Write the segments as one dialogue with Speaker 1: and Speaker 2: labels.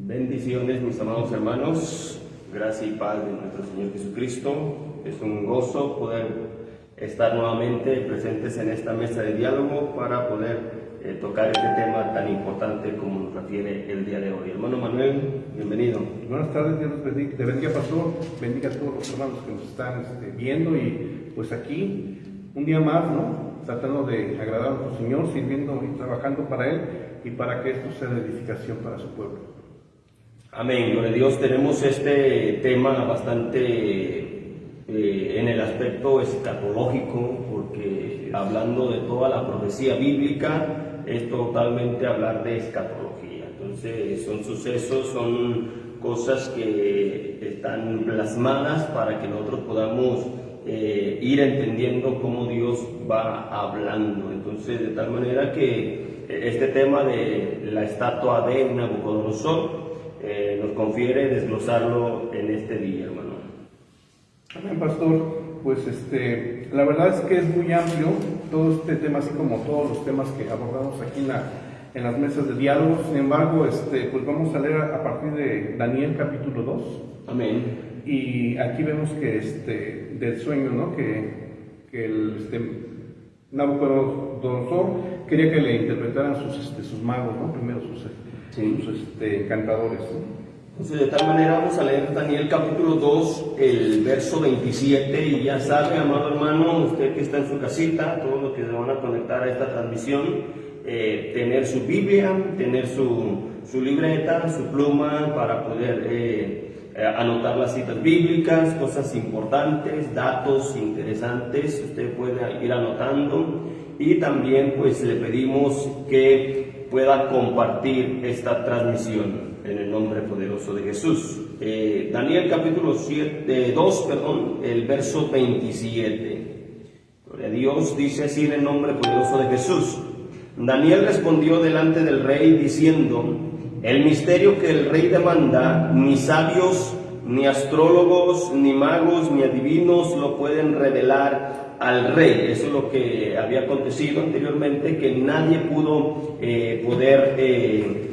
Speaker 1: Bendiciones, mis amados hermanos, gracia y paz de nuestro Señor Jesucristo. Es un gozo poder estar nuevamente presentes en esta mesa de diálogo para poder tocar este tema tan importante como nos refiere el día de hoy. Hermano Manuel, bienvenido.
Speaker 2: Buenas tardes, Dios te bendiga, pastor, bendiga a todos los hermanos que nos están viendo y pues aquí un día más, ¿no? Tratando de agradar a nuestro Señor, sirviendo y trabajando para Él y para que esto sea de edificación para su pueblo.
Speaker 1: Amén, gloria a Dios. Tenemos este tema bastante en el aspecto escatológico, porque hablando de toda la profecía bíblica es totalmente hablar de escatología. Entonces son sucesos, son cosas que están plasmadas para que nosotros podamos ir entendiendo cómo Dios va hablando. Entonces, de tal manera que este tema de la estatua de Nabucodonosor nos confiere desglosarlo en este día, hermano.
Speaker 2: Amén, pastor. Pues la verdad es que es muy amplio todo este tema, así como todos los temas que abordamos aquí en las mesas de diálogo. Sin embargo, pues vamos a leer a partir de Daniel capítulo 2.
Speaker 1: Amén.
Speaker 2: Y aquí vemos que del sueño, ¿no? Que Nabucodonosor quería que le interpretaran sus magos, ¿no? Primero sus encantadores, ¿no?
Speaker 1: Entonces, de tal manera vamos a leer Daniel capítulo 2, el verso 27, y ya sabe, amado hermano, usted que está en su casita, todos los que se van a conectar a esta transmisión, tener su Biblia, tener su libreta, su pluma para poder anotar las citas bíblicas, cosas importantes, datos interesantes, usted puede ir anotando, y también pues le pedimos que pueda compartir esta transmisión en el nombre poderoso de Jesús. Daniel capítulo 2, el verso 27. Gloria a Dios, dice así en el nombre poderoso de Jesús. Daniel respondió delante del rey diciendo: el misterio que el rey demanda, ni sabios, ni astrólogos, ni magos, ni adivinos lo pueden revelar al rey. Eso es lo que había acontecido anteriormente, que nadie pudo poder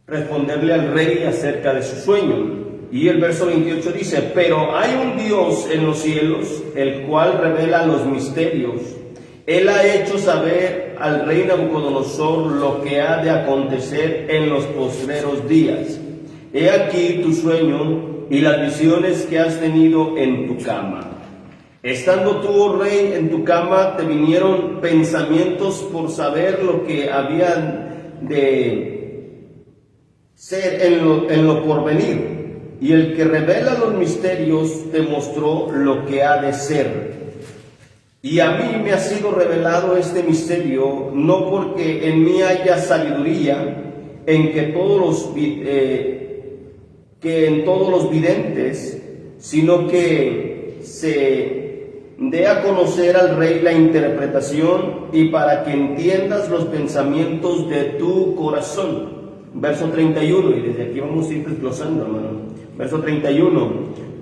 Speaker 1: responderle al rey acerca de su sueño. Y el verso 28 dice: pero hay un Dios en los cielos, el cual revela los misterios. Él ha hecho saber al rey Nabucodonosor lo que ha de acontecer en los postreros días. He aquí tu sueño y las visiones que has tenido en tu cama. Estando tú, oh rey, en tu cama, te vinieron pensamientos por saber lo que había de ser en lo porvenir. Y el que revela los misterios te mostró lo que ha de ser. Y a mí me ha sido revelado este misterio, no porque en mí haya sabiduría, en todos los videntes, sino que se dé a conocer al rey la interpretación y para que entiendas los pensamientos de tu corazón. Verso 31, y desde aquí vamos a ir desglosando, hermano. Verso 31.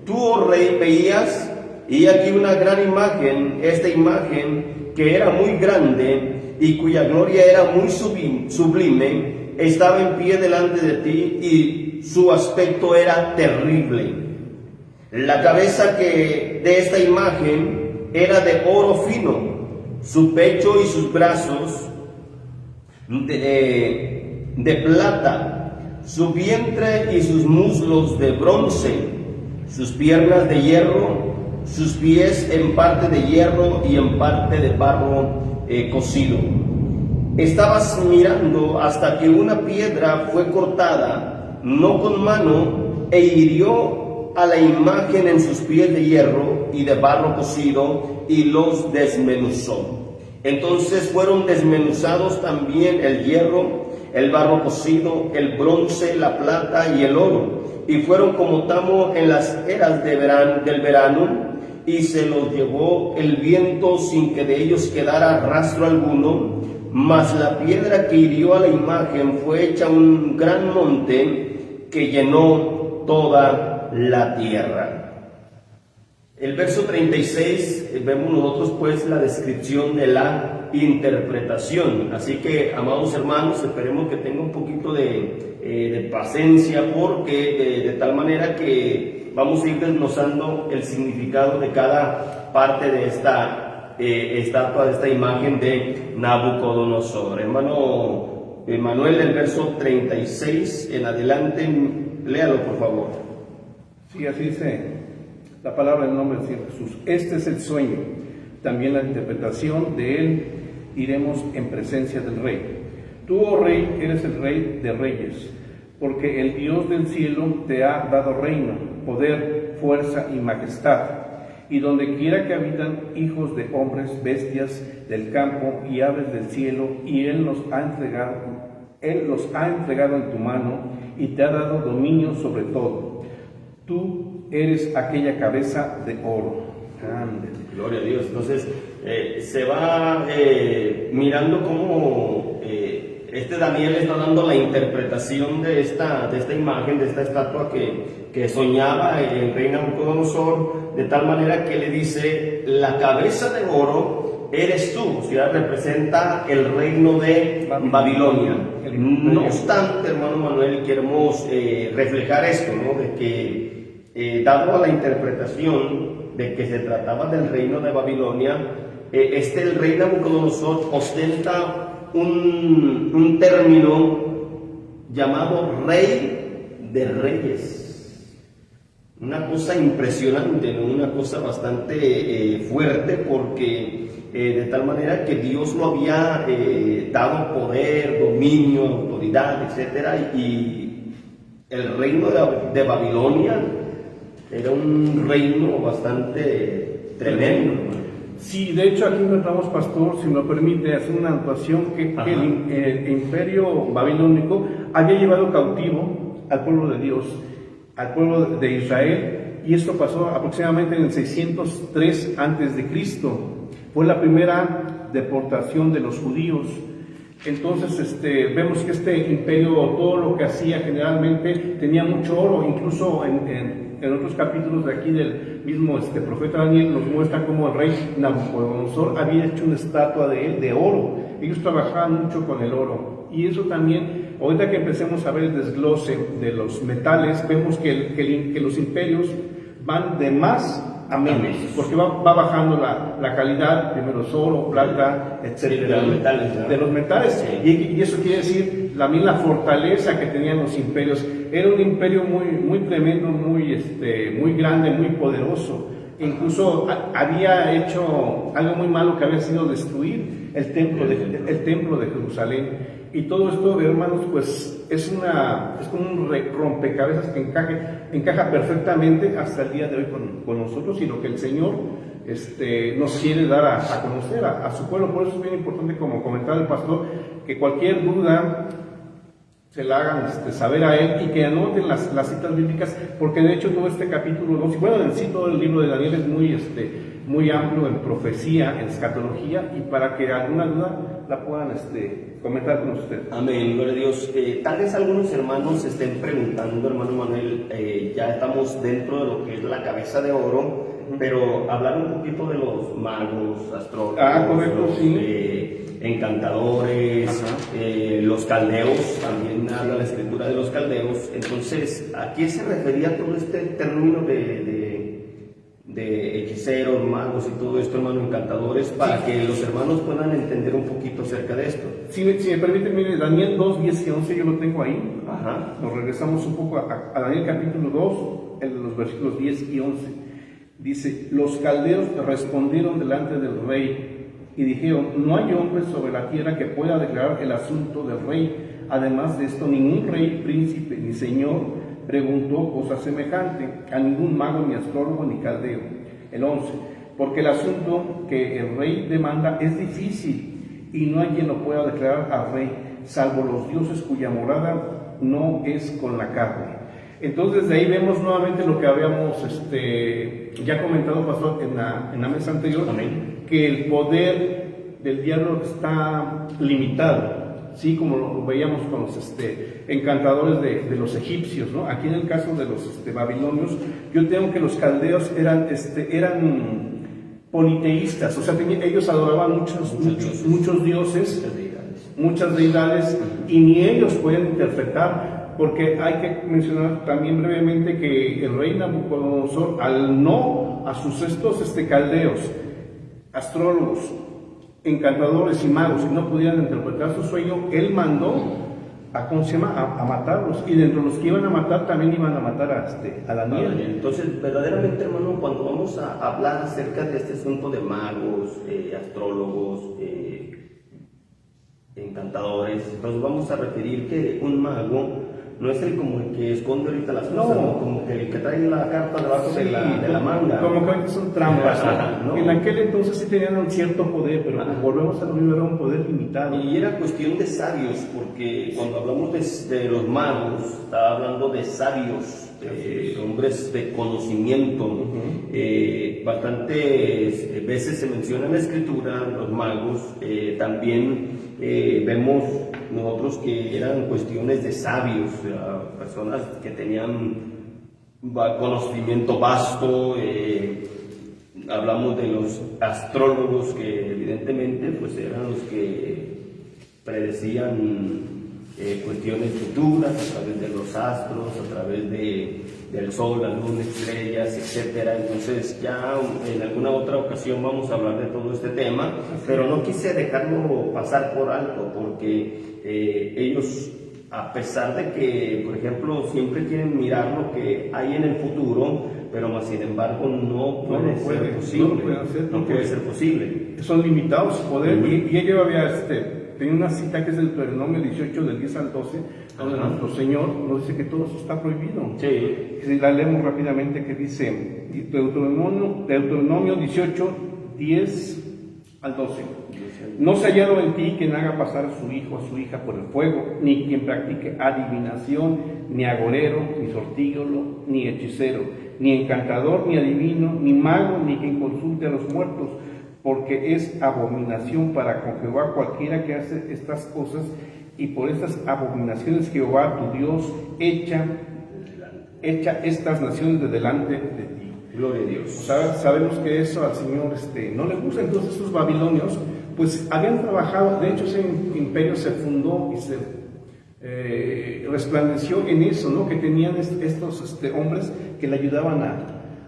Speaker 1: Tú, oh rey, veías, y aquí una gran imagen, esta imagen que era muy grande y cuya gloria era muy sublime, estaba en pie delante de ti y su aspecto era terrible. La cabeza de esta imagen era de oro fino, su pecho y sus brazos de plata, su vientre y sus muslos de bronce, sus piernas de hierro, sus pies en parte de hierro y en parte de barro cocido. Estabas mirando hasta que una piedra fue cortada, no con mano, e hirió a la imagen en sus pies de hierro y de barro cocido, y los desmenuzó. Entonces fueron desmenuzados también el hierro, el barro cocido, el bronce, la plata y el oro, y fueron como tamo en las eras del verano, y se los llevó el viento sin que de ellos quedara rastro alguno. Mas la piedra que hirió a la imagen fue hecha un gran monte que llenó toda la tierra. El verso 36, vemos nosotros pues la descripción de la interpretación. Así que, amados hermanos, esperemos que tenga un poquito de de paciencia, porque de tal manera que vamos a ir desglosando el significado de cada parte de esta estatua, de esta imagen de Nabucodonosor. Hermano Manuel, del verso 36 en adelante, léalo por favor.
Speaker 2: Sí, así dice la palabra en nombre del Señor Jesús. Este es el sueño, también la interpretación de él iremos en presencia del Rey. Tú, oh Rey, eres el Rey de reyes, porque el Dios del cielo te ha dado reino, poder, fuerza y majestad. Y donde quiera que habitan hijos de hombres, bestias del campo y aves del cielo, y Él los ha entregado en tu mano y te ha dado dominio sobre todo. Tú eres aquella cabeza de oro. Grande.
Speaker 1: Gloria a Dios. Entonces, se va mirando cómo Daniel está dando la interpretación de esta imagen, de esta estatua que soñaba el rey Nabucodonosor, de tal manera que le dice: la cabeza de oro eres tú, o sea, representa el reino de Babilonia. No obstante, hermano Manuel, queremos reflejar esto, ¿no? De que, dado a la interpretación de que se trataba del reino de Babilonia, el rey Nabucodonosor ostenta un término llamado Rey de Reyes. Una cosa impresionante, ¿no? Una cosa bastante fuerte, porque de tal manera que Dios lo había dado poder, dominio, autoridad, etcétera, y el reino de Babilonia era un reino bastante tremendo.
Speaker 2: Sí, de hecho aquí encontramos, pastor, si me lo permite, hacer una anotación que el imperio babilónico había llevado cautivo al pueblo de Dios, al pueblo de Israel, y esto pasó aproximadamente en el 603 a.C. Fue la primera deportación de los judíos. Entonces vemos que este imperio, todo lo que hacía generalmente, tenía mucho oro. Incluso en otros capítulos de aquí del mismo profeta Daniel nos muestra cómo el rey Nabucodonosor había hecho una estatua de él de oro. Ellos trabajaban mucho con el oro, y eso también, ahorita que empecemos a ver el desglose de los metales, vemos que los imperios van de más a menos, porque va bajando la calidad, primero oro, plata, etcétera, de los metales, y eso quiere decir también la fortaleza que tenían los imperios. Era un imperio muy tremendo, muy grande, muy poderoso. Incluso había hecho algo muy malo, que había sido destruir el templo de Jerusalén. Y todo esto, hermanos, pues es como un rompecabezas que encaja perfectamente hasta el día de hoy con nosotros, y lo que el Señor nos quiere dar a conocer a su pueblo. Por eso es bien importante, como comentaba el pastor, que cualquier duda se la hagan saber a él, y que anoten las citas bíblicas, porque de hecho todo este capítulo 2, y bueno, en sí todo el libro de Daniel es muy amplio en profecía, en escatología, y para que alguna duda la puedan comentar con usted.
Speaker 1: Amén, gloria a Dios. Tal vez algunos hermanos se estén preguntando, hermano Manuel, ya estamos dentro de lo que es la cabeza de oro, pero hablar un poquito de los magos, astrólogos,
Speaker 2: correcto, sí.
Speaker 1: Encantadores, los caldeos, también habla la escritura de los caldeos. Entonces, ¿a qué se refería todo este término de hechiceros, magos y todo esto, hermano, encantadores, para que los hermanos puedan entender un poquito acerca de esto?
Speaker 2: Si me permite, mire, Daniel 2, 10 y 11, yo lo tengo ahí. Nos regresamos un poco a Daniel capítulo 2, en los versículos 10 y 11. Dice: los caldeos respondieron delante del rey y dijeron: no hay hombre sobre la tierra que pueda declarar el asunto del rey. Además de esto, ningún rey, príncipe ni señor preguntó cosa semejante a ningún mago, ni astrólogo, ni caldeo. El 11: porque el asunto que el rey demanda es difícil, y no hay quien lo pueda declarar al rey, salvo los dioses cuya morada no es con la carne. Entonces de ahí vemos nuevamente lo que habíamos ya comentado, pastor, en la mesa anterior. Amén. Que el poder del diablo está limitado, ¿sí? Como lo veíamos con los encantadores de los egipcios, ¿no? Aquí en el caso de los babilonios, yo tengo que los caldeos eran politeístas, o sea, ellos adoraban muchos dioses, muchas deidades, y ni ellos pueden interpretar porque hay que mencionar también brevemente que el rey Nabucodonosor, al no a sus estos caldeos, astrólogos, encantadores y magos que no pudieran interpretar su sueño, él mandó a matarlos, y dentro de los que iban a matar también iban a matar a Daniel.
Speaker 1: Entonces, verdaderamente, hermano, cuando vamos a hablar acerca de este asunto de magos, astrólogos, encantadores, nos vamos a referir que un mago no es como el que esconde ahorita las cosas, ¿no? Como que el que trae la carta debajo de la manga.
Speaker 2: Como que ahorita son trampas.
Speaker 1: ¿no?
Speaker 2: En aquel entonces sí tenían un cierto poder, pero volvemos a lo mismo, era un poder limitado.
Speaker 1: Y era cuestión de sabios, porque cuando hablamos de los magos, estaba hablando de sabios, hombres de conocimiento. Bastantes veces se menciona en la escritura los magos, también vemos nosotros que eran cuestiones de sabios, personas que tenían conocimiento vasto. Hablamos de los astrólogos, que evidentemente pues eran los que predecían cuestiones futuras a través de los astros, a través del sol, la luna, estrellas, etcétera. Entonces ya en alguna otra ocasión vamos a hablar de todo este tema, pero no quise dejarlo pasar por alto, porque ellos, a pesar de que, por ejemplo, siempre quieren mirar lo que hay en el futuro, pero más sin embargo no puede ser posible. No puede ser posible.
Speaker 2: Son limitados su poder. Y ello había tenía una cita que es del Deuteronomio 18, del 10 al 12, donde nuestro Señor nos dice que todo eso está prohibido.
Speaker 1: Sí.
Speaker 2: Si la leemos rápidamente, que dice Deuteronomio 18, 10 al 12. No se hallado en ti quien haga pasar a su hijo o a su hija por el fuego, ni quien practique adivinación, ni agorero, ni sortígolo, ni hechicero, ni encantador, ni adivino, ni mago, ni quien consulte a los muertos, porque es abominación para con Jehová cualquiera que hace estas cosas, y por estas abominaciones Jehová tu Dios echa estas naciones de delante de ti.
Speaker 1: Gloria a Dios.
Speaker 2: Sabemos que eso al Señor no le gusta. Entonces estos babilonios pues habían trabajado, de hecho ese imperio se fundó y se resplandeció en eso, ¿no? Que tenían estos hombres que le ayudaban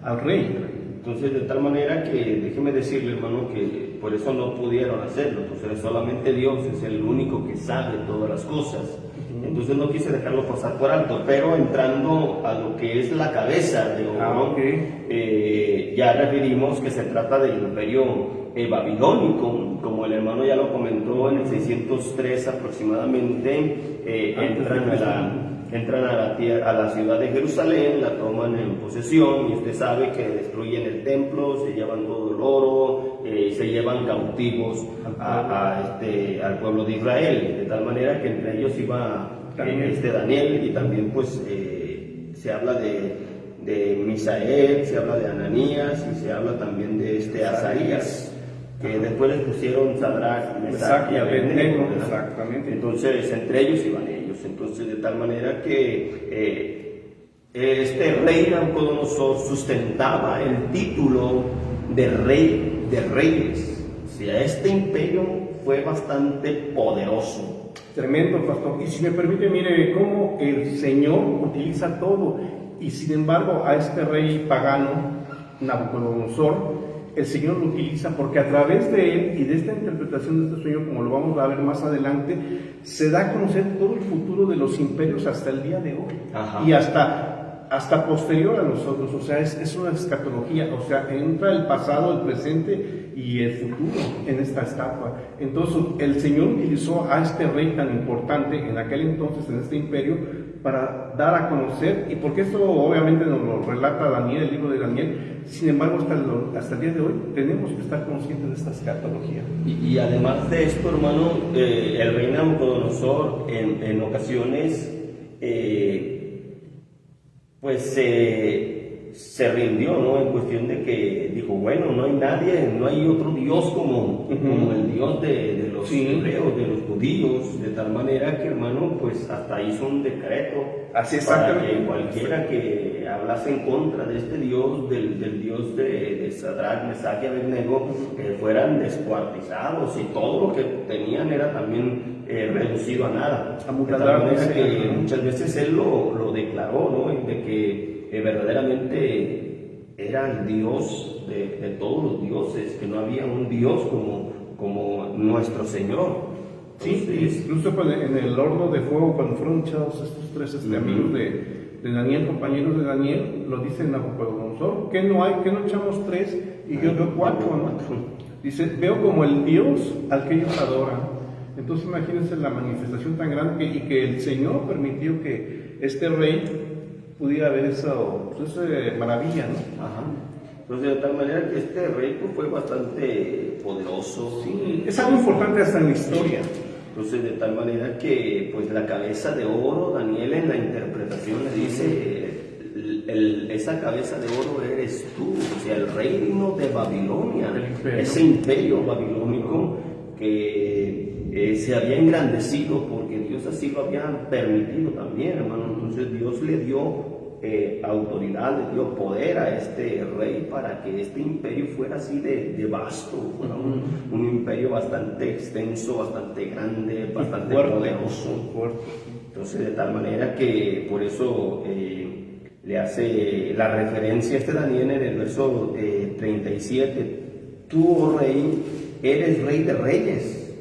Speaker 2: al rey.
Speaker 1: Entonces, de tal manera que, déjeme decirle, hermano, que por eso no pudieron hacerlo. Entonces, solamente Dios es el único que sabe todas las cosas. Entonces, no quise dejarlo pasar por alto, pero entrando a lo que es la cabeza de oro, ya referimos que se trata del imperio babilónico, como el hermano ya lo comentó, en el 603 aproximadamente, entran a la ciudad de Jerusalén, la toman en posesión, y usted sabe que destruyen el templo, se llevan todo el oro, se llevan cautivos al pueblo de Israel, de tal manera que entre ellos iba Daniel, y también pues se habla de Misael, se habla de Ananías, y se habla también de Azarías, que después les pusieron Sadrach, Mesach y Abednego.
Speaker 2: Exactamente.
Speaker 1: Entonces, entre ellos iban ellos. Entonces, de tal manera que este rey Nabucodonosor sustentaba el título de rey de reyes. O sea, este imperio fue bastante poderoso.
Speaker 2: Tremendo, pastor. Y si me permite, mire cómo el Señor utiliza todo. Y sin embargo, a este rey pagano, Nabucodonosor, el Señor lo utiliza porque a través de él y de esta interpretación de este sueño, como lo vamos a ver más adelante, se da a conocer todo el futuro de los imperios hasta el día de hoy. Ajá. Y hasta posterior a nosotros. O sea, es una escatología. O sea, entra el pasado, el presente y el futuro en esta etapa. Entonces, el Señor utilizó a este rey tan importante en aquel entonces, en este imperio, para dar a conocer, y porque esto obviamente nos lo relata Daniel, el libro de Daniel. Sin embargo, hasta el día de hoy tenemos que estar conscientes de esta escatología.
Speaker 1: Y además de esto, hermano, el rey Nabucodonosor en ocasiones pues se rindió, ¿no? En cuestión de que dijo, bueno, no hay nadie, no hay otro Dios como el Dios de los los
Speaker 2: Sí.
Speaker 1: hebreos, de los judíos, de tal manera que, hermano, pues hasta hizo un decreto
Speaker 2: Así
Speaker 1: para
Speaker 2: exactamente.
Speaker 1: que cualquiera que hablase en contra de este Dios, del Dios de Sadrach, Mesach y Abednego, fueran descuartizados, y todo lo que tenían era también reducido a nada.
Speaker 2: A
Speaker 1: De tal manera
Speaker 2: sí.
Speaker 1: que muchas veces él lo declaró, ¿no? De que verdaderamente era el Dios de todos los dioses, que no había un Dios como nuestro Señor.
Speaker 2: Sí,
Speaker 1: Entonces,
Speaker 2: incluso en el horno de fuego, cuando fueron echados estos tres amigos de Daniel, compañeros de Daniel, lo dice Nabucodonosor, ¿qué no hay? ¿Qué no echamos tres? Y yo veo cuatro, ¿no? Dice, veo como el Dios al que ellos adoran. Entonces imagínense la manifestación tan grande y que el Señor permitió que este rey pudiera ver esa maravilla, ¿no?
Speaker 1: ajá. Entonces, de tal manera que este rey pues, fue bastante poderoso.
Speaker 2: Sí, es algo importante hasta en la historia.
Speaker 1: Entonces, de tal manera que pues la cabeza de oro, Daniel en la interpretación le dice, esa cabeza de oro eres tú, o sea, el reino de Babilonia, ese imperio babilónico que se había engrandecido porque Dios así lo había permitido también, hermano. Entonces Dios le dio autoridad, le dio poder a este rey para que este imperio fuera así de vasto, fuera un imperio bastante extenso, bastante grande, bastante poderoso. Entonces, de tal manera que por eso le hace la referencia a este Daniel en el verso 37, tú, oh rey, eres rey de reyes,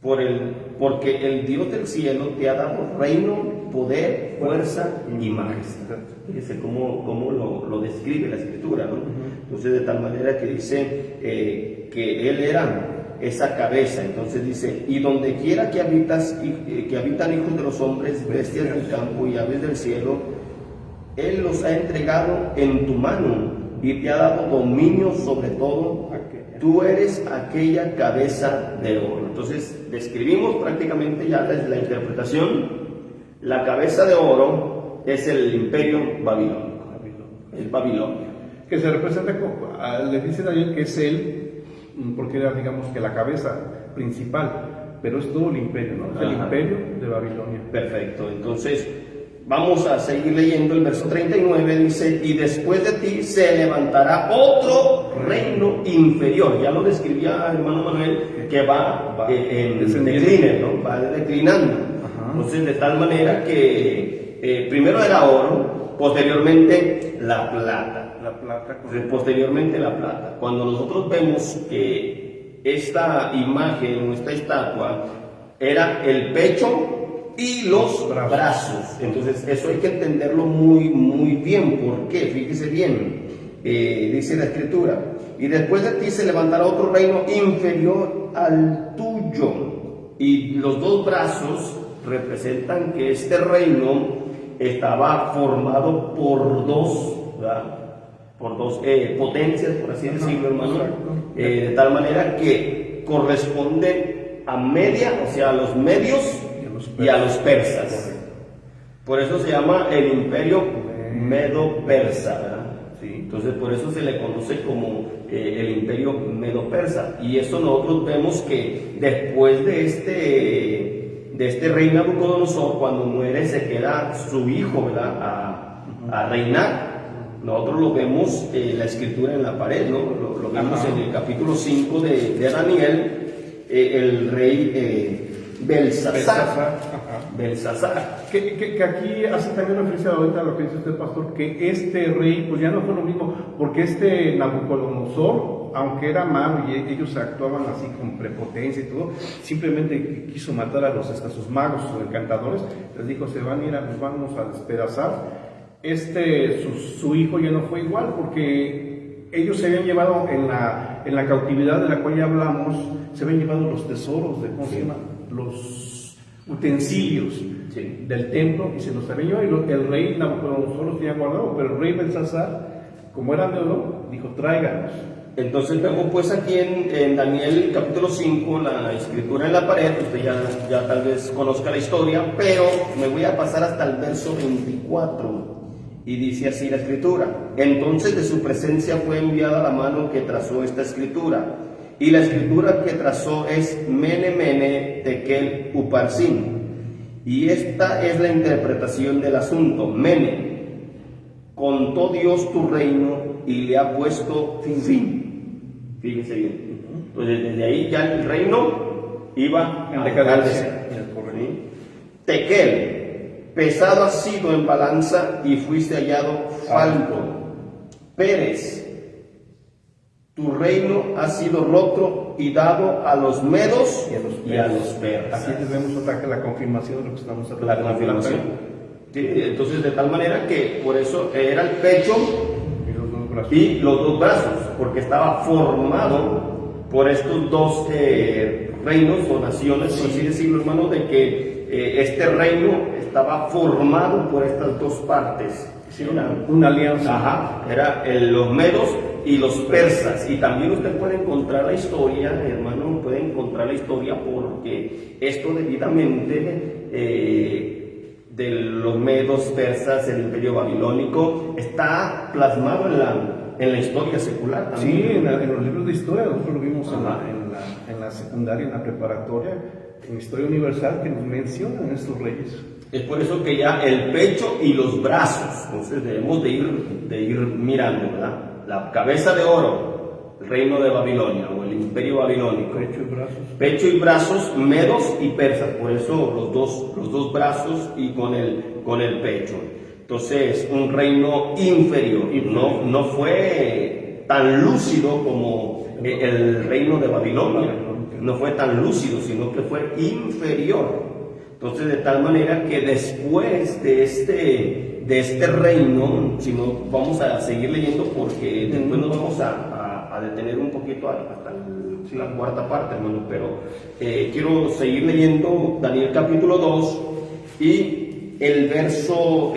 Speaker 1: porque el Dios del cielo te ha dado reino, poder, fuerza y majestad. Fíjese cómo lo describe la escritura, ¿no? Entonces, de tal manera que dice que él era esa cabeza. Entonces dice, y donde quiera que habitan hijos de los hombres, bestias del campo y aves del cielo, él los ha entregado en tu mano y te ha dado dominio sobre todo. Tú eres aquella cabeza de oro. Entonces describimos prácticamente ya la interpretación. La cabeza de oro es el imperio babilónico, el Babilonia.
Speaker 2: Que se representa, le dice Daniel que es él, porque era, digamos, que la cabeza principal, pero es todo el imperio, ¿no? Es el imperio de Babilonia.
Speaker 1: Perfecto, entonces vamos a seguir leyendo el verso 39, dice, y después de ti se levantará otro reino inferior. Ya lo describía hermano Manuel, que va en decline, ¿no? Va declinando. Entonces, de tal manera que primero era oro, posteriormente la plata. Posteriormente la plata. Cuando nosotros vemos que esta imagen, esta estatua, era el pecho y los brazos. Entonces, eso hay que entenderlo muy, muy bien. ¿Por qué? Fíjese bien. Dice la escritura, y después de ti se levantará otro reino inferior al tuyo. Y los dos brazos representan que este reino estaba formado por dos, ¿verdad? Por dos potencias, por así decirlo, hermano, de tal manera que corresponde a Media, o sea, a los medios y a los persas. Por eso se llama el imperio medo-persa, ¿verdad? Entonces, por eso se le conoce como el imperio medo-persa. Y eso nosotros vemos que después de este rey Nabucodonosor, cuando muere, se queda su hijo, ¿verdad? A reinar. Nosotros lo vemos en la escritura en la pared, ¿no? Lo vemos en el capítulo 5 de Daniel, el rey Belsasar.
Speaker 2: Que aquí hace también referencia ahorita a lo que dice usted, pastor, que este rey, pues ya no fue lo mismo, porque este Nabucodonosor, aunque era malo y ellos actuaban así con prepotencia y todo, simplemente quiso matar hasta sus magos, sus encantadores, les dijo, se van a ir, nos vamos a despedazar. Su hijo ya no fue igual, porque ellos se habían llevado en la cautividad de la cual ya hablamos, se habían llevado los tesoros de, ¿cómo se llama? Los utensilios del templo, y se los habían llevado, y el rey Nabucodonosor los tenía guardado, pero el rey Belsasar, como eran de oro, dijo, tráiganos.
Speaker 1: Entonces vemos pues aquí en Daniel capítulo 5, la escritura en la pared, usted ya tal vez conozca la historia, pero me voy a pasar hasta el verso 24. Y dice así la escritura, entonces de su presencia fue enviada la mano que trazó esta escritura, y la escritura que trazó es Mene Mene Tekel Uparsin. Y esta es la interpretación del asunto. Mene, contó Dios tu reino y le ha puesto fin. Fíjense bien. Entonces desde ahí ya el reino iba
Speaker 2: en
Speaker 1: a
Speaker 2: decadencia.
Speaker 1: ¿sí? Tekel, pesado has sido en balanza y fuiste hallado falto. Pérez, tu reino ha sido roto y dado a los medos y a los persas.
Speaker 2: Aquí vemos otra que la confirmación de lo que estamos hablando.
Speaker 1: La confirmación. Sí, entonces de tal manera que por eso era el pecho y los dos brazos, porque estaba formado por estos dos reinos o naciones, por así decirlo, hermano, de que este reino estaba formado por estas dos partes.
Speaker 2: Sí, una alianza.
Speaker 1: Ajá, era los medos y los persas. Y también usted puede encontrar la historia, hermano, puede encontrar la historia porque esto debidamente de los medos, persas, el imperio babilónico, está plasmado en la historia secular también.
Speaker 2: Sí, en los libros de historia, nosotros lo vimos en la secundaria, en la preparatoria, en Historia Universal, que nos mencionan estos reyes.
Speaker 1: Es por eso que ya el pecho y los brazos, entonces debemos de ir mirando, ¿verdad? La cabeza de oro, el reino de Babilonia o el imperio babilónico. Pecho y brazos, medos y persas, por eso los dos brazos y con el pecho. Entonces, un reino inferior, no fue tan lúcido como el reino de Babilonia, no fue tan lúcido, sino que fue inferior. Entonces, de tal manera que después de este reino, si no vamos a seguir leyendo porque después nos vamos a detener un poquito hasta la cuarta parte, hermano, pero quiero seguir leyendo Daniel capítulo 2 y el verso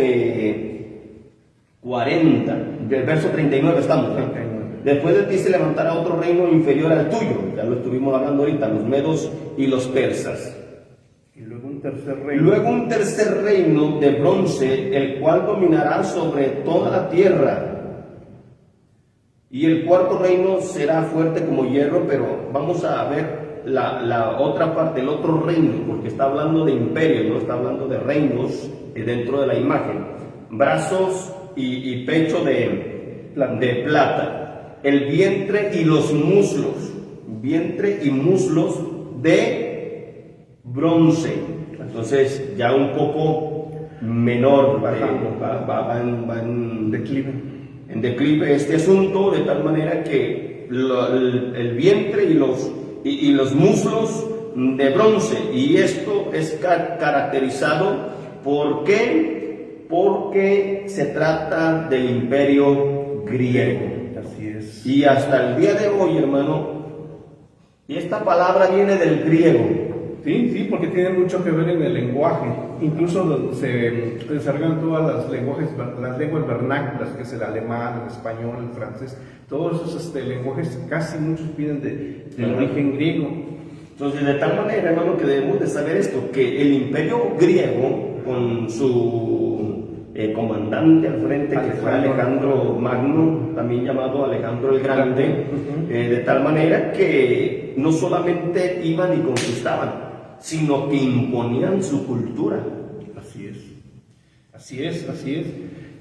Speaker 1: 40, del verso 39 estamos, ¿no? Después de ti se levantará otro reino inferior al tuyo, ya lo estuvimos hablando ahorita, los medos y los persas. Luego un tercer reino de bronce, el cual dominará sobre toda la tierra. Y el cuarto reino será fuerte como hierro, pero vamos a ver la otra parte, el otro reino, porque está hablando de imperio, no está hablando de reinos dentro de la imagen. Brazos y pecho de plata. El vientre y los muslos, vientre y muslos de bronce. Entonces ya un poco menor, va en declive. En declive este asunto, de tal manera que el vientre y los muslos de bronce. Y esto es caracterizado, ¿por qué? Porque se trata del imperio griego.
Speaker 2: Así es.
Speaker 1: Y hasta el día de hoy, hermano, y esta palabra viene del griego.
Speaker 2: Sí, porque tiene mucho que ver en el lenguaje. Incluso se desarrollan todas las lenguas vernáculas, que es el alemán, el español, el francés. Todos esos lenguajes, casi muchos vienen del origen griego.
Speaker 1: Entonces, de tal manera, hermano, que debemos de saber esto, que el imperio griego, con su comandante al frente, que fue Alejandro Magno, también llamado Alejandro el Grande, de tal manera que no solamente iban y conquistaban, sino que imponían su cultura.
Speaker 2: Así es.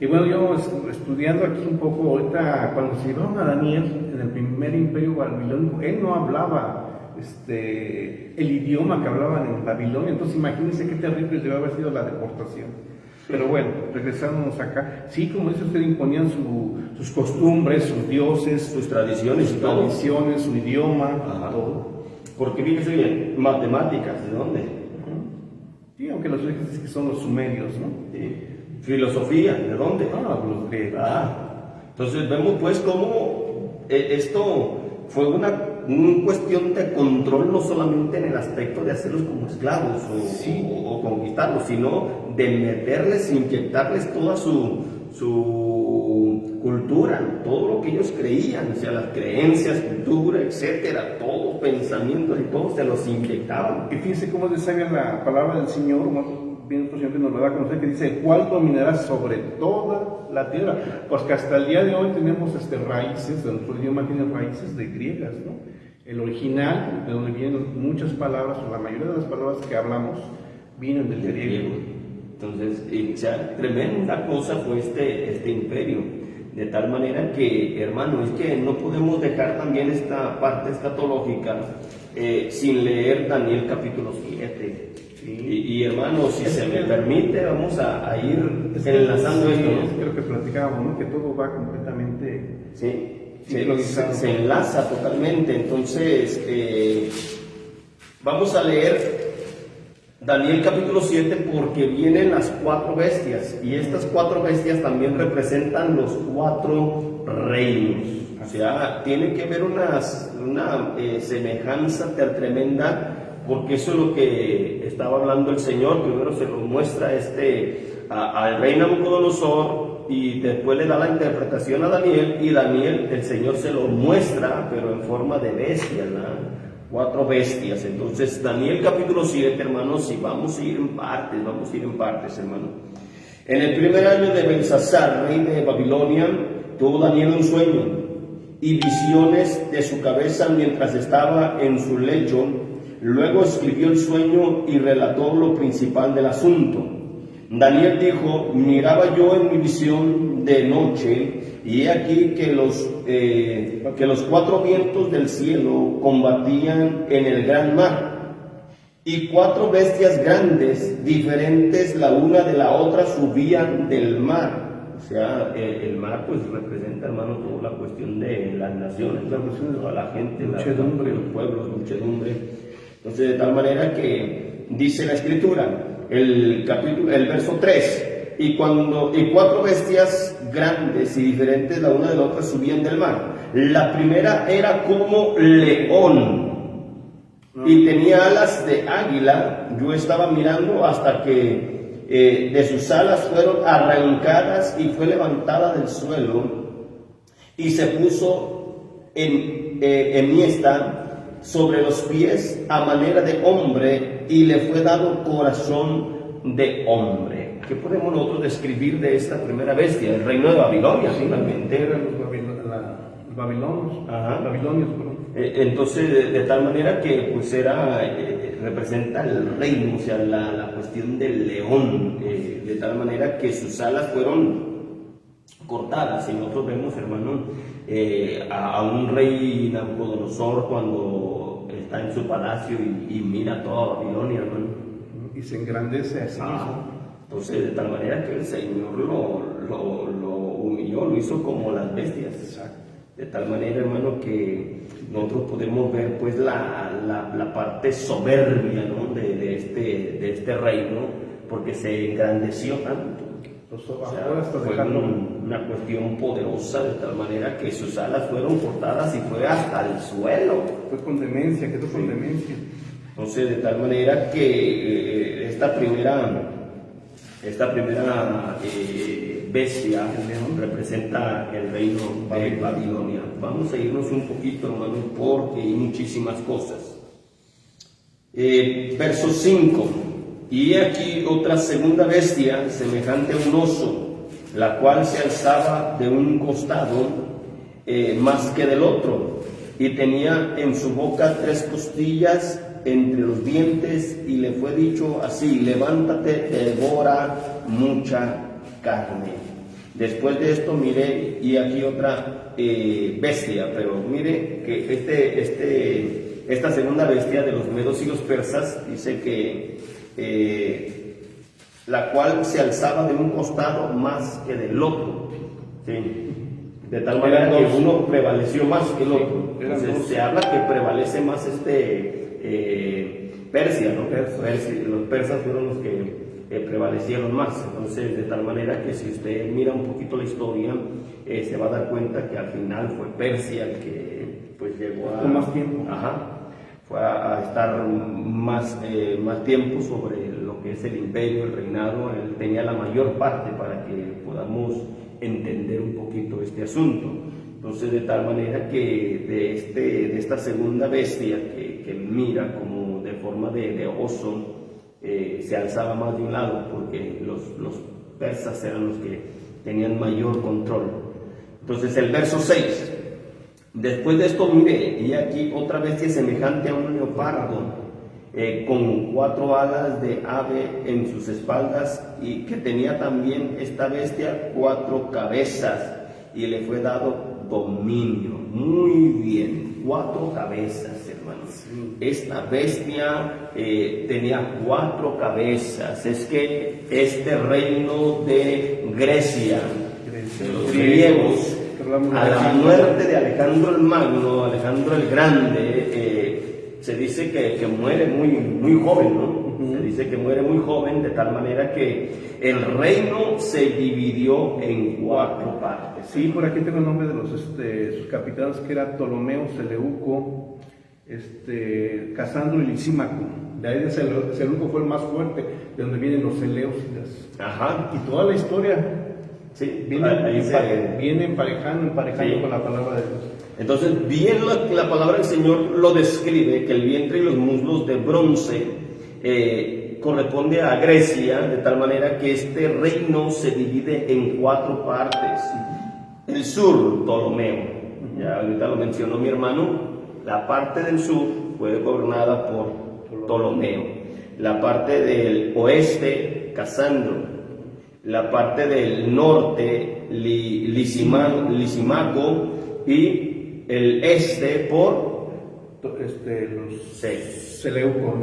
Speaker 2: Y bueno, yo estudiando aquí un poco ahorita, cuando se llevaron a Daniel en el primer imperio babilónico, él no hablaba el idioma que hablaban en Babilonia. Entonces imagínense qué terrible debe haber sido la deportación. Pero bueno, regresándonos acá, sí, como dice usted, imponían sus costumbres, sus dioses,
Speaker 1: sus tradiciones,
Speaker 2: su idioma, todo.
Speaker 1: Porque fíjese bien, matemáticas, ¿de dónde?
Speaker 2: Sí, aunque los griegos dicen que son los sumerios, ¿no?
Speaker 1: Sí. Filosofía, ¿de dónde?
Speaker 2: Los griegos.
Speaker 1: Entonces vemos pues cómo esto fue una cuestión de control, no solamente en el aspecto de hacerlos como esclavos o conquistarlos, sino de meterles, inyectarles toda su cultura, todo lo que ellos creían, o sea, las creencias, cultura, etcétera, todo pensamientos y todo se los inyectaban.
Speaker 2: Y fíjense cómo es sabia la palabra del Señor, bien por siempre nos lo da a conocer, que dice, el cual dominará sobre toda la tierra. Pues que hasta el día de hoy tenemos raíces, nuestro idioma tiene raíces de griegas, ¿no? el original, de donde vienen muchas palabras, o la mayoría de las palabras que hablamos, vienen del griego.
Speaker 1: Entonces, o sea, tremenda cosa fue este imperio. De tal manera que, hermano, es que no podemos dejar también esta parte escatológica sin leer Daniel capítulo 7. Sí. Y hermano, si se me permite, vamos a ir enlazando esto, ¿no?
Speaker 2: Creo que platicábamos, ¿no? Que todo va completamente...
Speaker 1: Sí, se enlaza totalmente. Entonces, vamos a leer Daniel capítulo 7 porque vienen las 4 bestias y estas 4 bestias también representan los 4 reinos. O sea, tiene que haber una semejanza tremenda, porque eso es lo que estaba hablando el Señor. Primero se lo muestra al rey Nabucodonosor y después le da la interpretación a Daniel, y Daniel, el Señor se lo muestra pero en forma de bestia, ¿no? 4 bestias. Entonces, Daniel capítulo 7, hermanos, y vamos a ir en partes, hermano. En el primer año de Belsasar, rey de Babilonia, tuvo Daniel un sueño y visiones de su cabeza mientras estaba en su lecho. Luego escribió el sueño y relató lo principal del asunto. Daniel dijo: miraba yo en mi visión de noche, y he aquí que los 4 vientos del cielo combatían en el gran mar, y 4 bestias grandes, diferentes la una de la otra, subían del mar. O sea, el mar pues representa, hermano, toda la cuestión de las naciones, la cuestión de toda la gente, los pueblos, muchedumbre. Entonces, de tal manera que dice la Escritura, el verso 3, y 4 bestias grandes y diferentes la una de la otra subían del mar. La primera era como león y tenía alas de águila. Yo estaba mirando hasta que de sus alas fueron arrancadas y fue levantada del suelo y se puso enhiesta sobre los pies a manera de hombre, y le fue dado corazón de hombre. ¿Qué podemos nosotros describir de esta primera bestia? El reino de Babilonia, finalmente.
Speaker 2: Eran los babilonios.
Speaker 1: Entonces, de tal manera que pues representa el reino, o sea, la cuestión del león, de tal manera que sus alas fueron cortadas. Y nosotros vemos, hermano, a un rey Nabucodonosor cuando está en su palacio y mira toda Babilonia, hermano,
Speaker 2: y se engrandece a sí mismo.
Speaker 1: Entonces, de tal manera que el Señor lo humilló, lo hizo como las bestias.
Speaker 2: Exacto.
Speaker 1: De tal manera, hermano, que nosotros podemos ver pues la parte soberbia, ¿no? de este reino, porque se engrandeció tanto. O sea, fue una cuestión poderosa, de tal manera que sus alas fueron cortadas y fue hasta el suelo.
Speaker 2: Fue con demencia, quedó con demencia.
Speaker 1: Entonces, de tal manera que esta primera bestia representa el reino de Babilonia. Vamos a irnos un poquito, hermano, porque hay muchísimas cosas. Verso 5. Y he aquí otra segunda bestia, semejante a un oso, la cual se alzaba de un costado más que del otro, y tenía en su boca 3 costillas entre los dientes, y le fue dicho así: levántate, devora mucha carne. Después de esto miré, y aquí otra bestia, pero mire que esta segunda bestia de los medos y los persas dice que la cual se alzaba de un costado más que del otro, ¿sí? De tal manera que uno prevaleció más que el otro. Entonces se habla que prevalece más Persia, ¿no? Los persas fueron los que prevalecieron más. Entonces, de tal manera que si usted mira un poquito la historia, se va a dar cuenta que al final fue Persia el que pues llegó a
Speaker 2: más tiempo.
Speaker 1: Fue a estar más tiempo sobre lo que es el imperio, el reinado. Él tenía la mayor parte para que podamos entender un poquito este asunto. Entonces, de tal manera que de esta segunda bestia que mira como de forma de oso, se alzaba más de un lado, porque los persas eran los que tenían mayor control. Entonces, el verso 6. Después de esto, mire, y aquí otra bestia semejante a un leopardo, con 4 alas de ave en sus espaldas, y que tenía también esta bestia 4 cabezas, y le fue dado dominio. Muy bien, 4 cabezas, hermanos. Esta bestia tenía 4 cabezas. Es que este reino de Grecia, de los griegos, a la muerte de Alejandro el Magno, Alejandro el Grande, se dice que muere muy joven, ¿no? Se dice que muere muy joven, de tal manera que el reino se dividió en 4 partes.
Speaker 2: Sí, por aquí tengo el nombre de sus capitanes, que era Ptolomeo, Seleuco, Casandro y Lisímaco. De ahí de Seleuco fue el más fuerte, de donde vienen los Seleucidas.
Speaker 1: Ajá.
Speaker 2: Y toda la historia
Speaker 1: sí,
Speaker 2: viene emparejando sí, con la palabra de Dios.
Speaker 1: Entonces, bien la palabra del Señor lo describe, que el vientre y los muslos de bronce corresponde a Grecia, de tal manera que este reino se divide en 4 partes. El sur, Ptolomeo, ya ahorita lo mencionó mi hermano, la parte del sur fue gobernada por Ptolomeo, la parte del oeste, Casandro, la parte del norte, Lisímaco, y el este por
Speaker 2: Seleuco.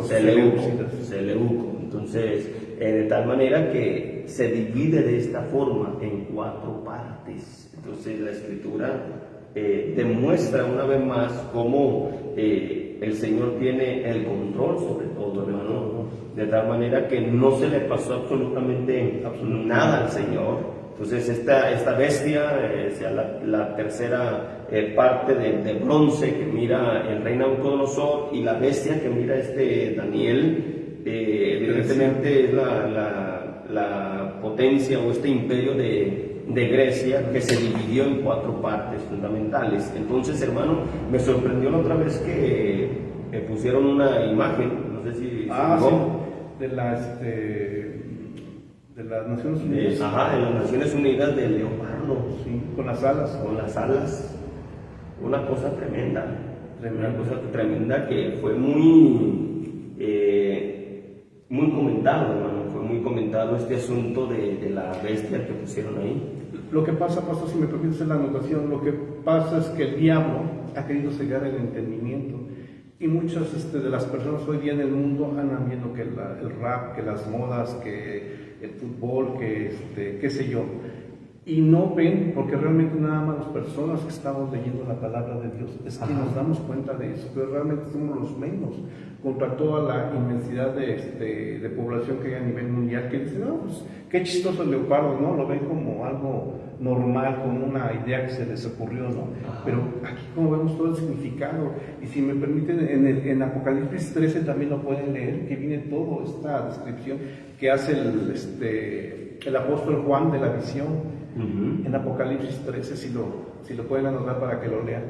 Speaker 1: Entonces, de tal manera que se divide de esta forma en 4 partes. Entonces, la Escritura demuestra una vez más cómo el Señor tiene el control sobre todo, hermano, de tal manera que no se le pasó absolutamente nada al Señor. Entonces esta bestia, sea la tercera parte de bronce que mira el rey Nabucodonosor, y la bestia que mira Daniel, evidentemente es la potencia o este imperio de Grecia, que se dividió en 4 partes fundamentales. Entonces, hermano, me sorprendió la otra vez que pusieron una imagen, no sé si
Speaker 2: sí, de las Naciones Unidas.
Speaker 1: De las Naciones Unidas, del leopardo.
Speaker 2: Sí, con las alas.
Speaker 1: Con las alas. Una cosa tremenda. Una cosa tremenda que fue muy comentado, hermano. Fue muy comentado este asunto de la bestia que pusieron ahí.
Speaker 2: Lo que pasa, pastor, si me permite hacer la anotación, lo que pasa es que el diablo ha querido cegar el entendimiento. Y muchas de las personas hoy día en el mundo andan viendo que el rap, que las modas, que el fútbol, que qué sé yo, y no ven, porque realmente nada más las personas que estamos leyendo la palabra de Dios es que nos damos cuenta de eso, pero realmente somos los menos contra toda la inmensidad de población que hay a nivel mundial, que dicen, no, pues qué chistoso el leopardo, ¿no? Lo ven como algo normal, como una idea que se les ocurrió, ¿no? Pero aquí como vemos todo el significado, y si me permiten, en Apocalipsis 13 también lo pueden leer, que viene toda esta descripción que hace el apóstol Juan de la visión. En Apocalipsis 13, si lo pueden anotar para que lo lean.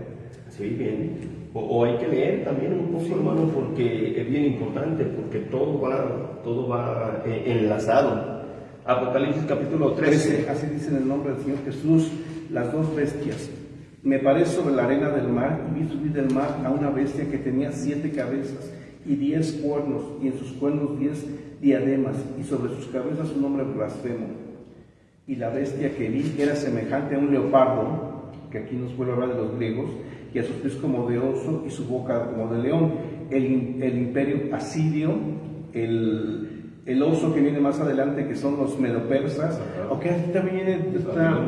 Speaker 1: Sí, bien. O hay que leer también un poco, hermano, porque es bien importante, porque todo va enlazado. Apocalipsis capítulo 13.
Speaker 2: Así dice en el nombre del Señor Jesús, las 2 bestias. Me paré sobre la arena del mar y vi subir del mar a una bestia que tenía 7 cabezas y 10 cuernos, y en sus cuernos 10 diademas, y sobre sus cabezas un nombre blasfemo. Y la bestia que vi era semejante a un leopardo, que aquí nos vuelve a hablar de los griegos, y a sus pies como de oso y su boca como de león. El imperio asirio, el oso que viene más adelante, que son los medopersas, aunque aquí también está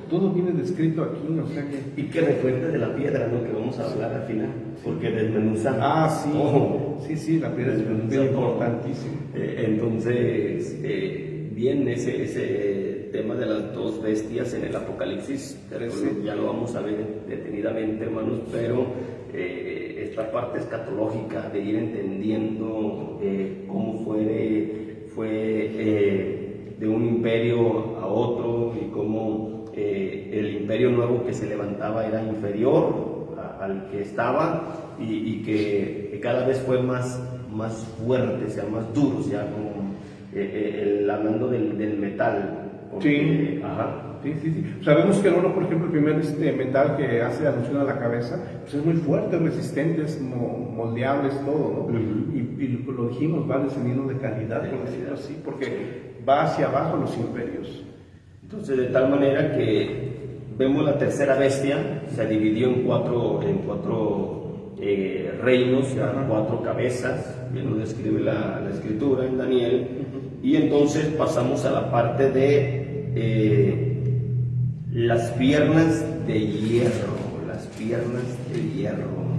Speaker 2: todo viene descrito aquí, o sea que...
Speaker 1: Y que recuerde de la piedra, ¿no? Que vamos a hablar al final, porque desmenuza.
Speaker 2: Sí, la piedra es importantísima.
Speaker 1: Entonces, bien, ese tema de las 2 bestias en el Apocalipsis, ya lo vamos a ver detenidamente, hermanos, pero esta parte escatológica de ir entendiendo cómo fue de un imperio a otro, y cómo el imperio nuevo que se levantaba era inferior al que estaba, y que cada vez fue más fuerte, sea más duro, sea como hablando del metal,
Speaker 2: Sí.
Speaker 1: Ajá.
Speaker 2: Sí, sí, sí. Sabemos que el oro, por ejemplo, el primer metal que hace alusión a la cabeza, pues es muy fuerte, resistente, es moldeable, es todo, ¿no? Y lo dijimos, va descendiendo de calidad, por decirlo así, porque va hacia abajo los imperios.
Speaker 1: Entonces, de tal manera que vemos la tercera bestia, se dividió en cuatro reinos, ya 4 cabezas, bien lo describe la escritura en Daniel, y entonces pasamos a la parte de las piernas de hierro,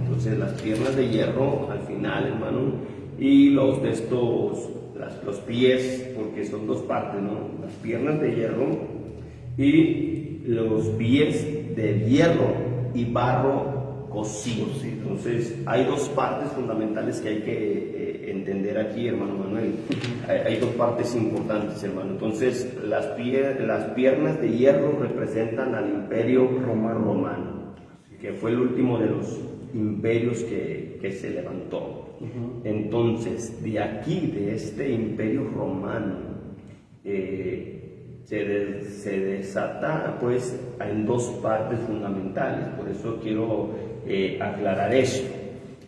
Speaker 1: entonces las piernas de hierro al final, hermano, y los pies, porque son 2 partes, ¿no? Las piernas de hierro y los pies de hierro y barro cocido. Entonces hay 2 partes fundamentales que hay que entender aquí, hermano Manuel. Hay 2 partes importantes, hermano. Entonces las piernas de hierro representan al imperio romano, que fue el último de los imperios que se levantó. Entonces, de aquí, de este imperio romano, se desata pues en 2 partes fundamentales. Por eso quiero aclarar esto.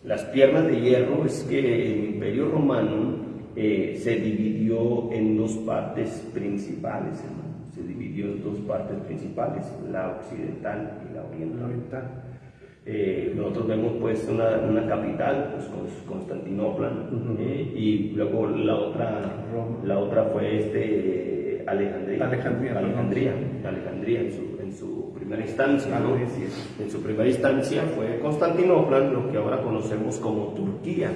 Speaker 1: Las piernas de hierro es que el imperio romano se dividió en 2 partes principales, hermano. Se dividió en 2 partes principales, la occidental y la oriental. Nosotros vemos pues una capital, pues Constantinopla, y luego la otra fue Alejandría en su primera instancia, ¿no? En su primera instancia fue Constantinopla, lo que ahora conocemos como Turquía.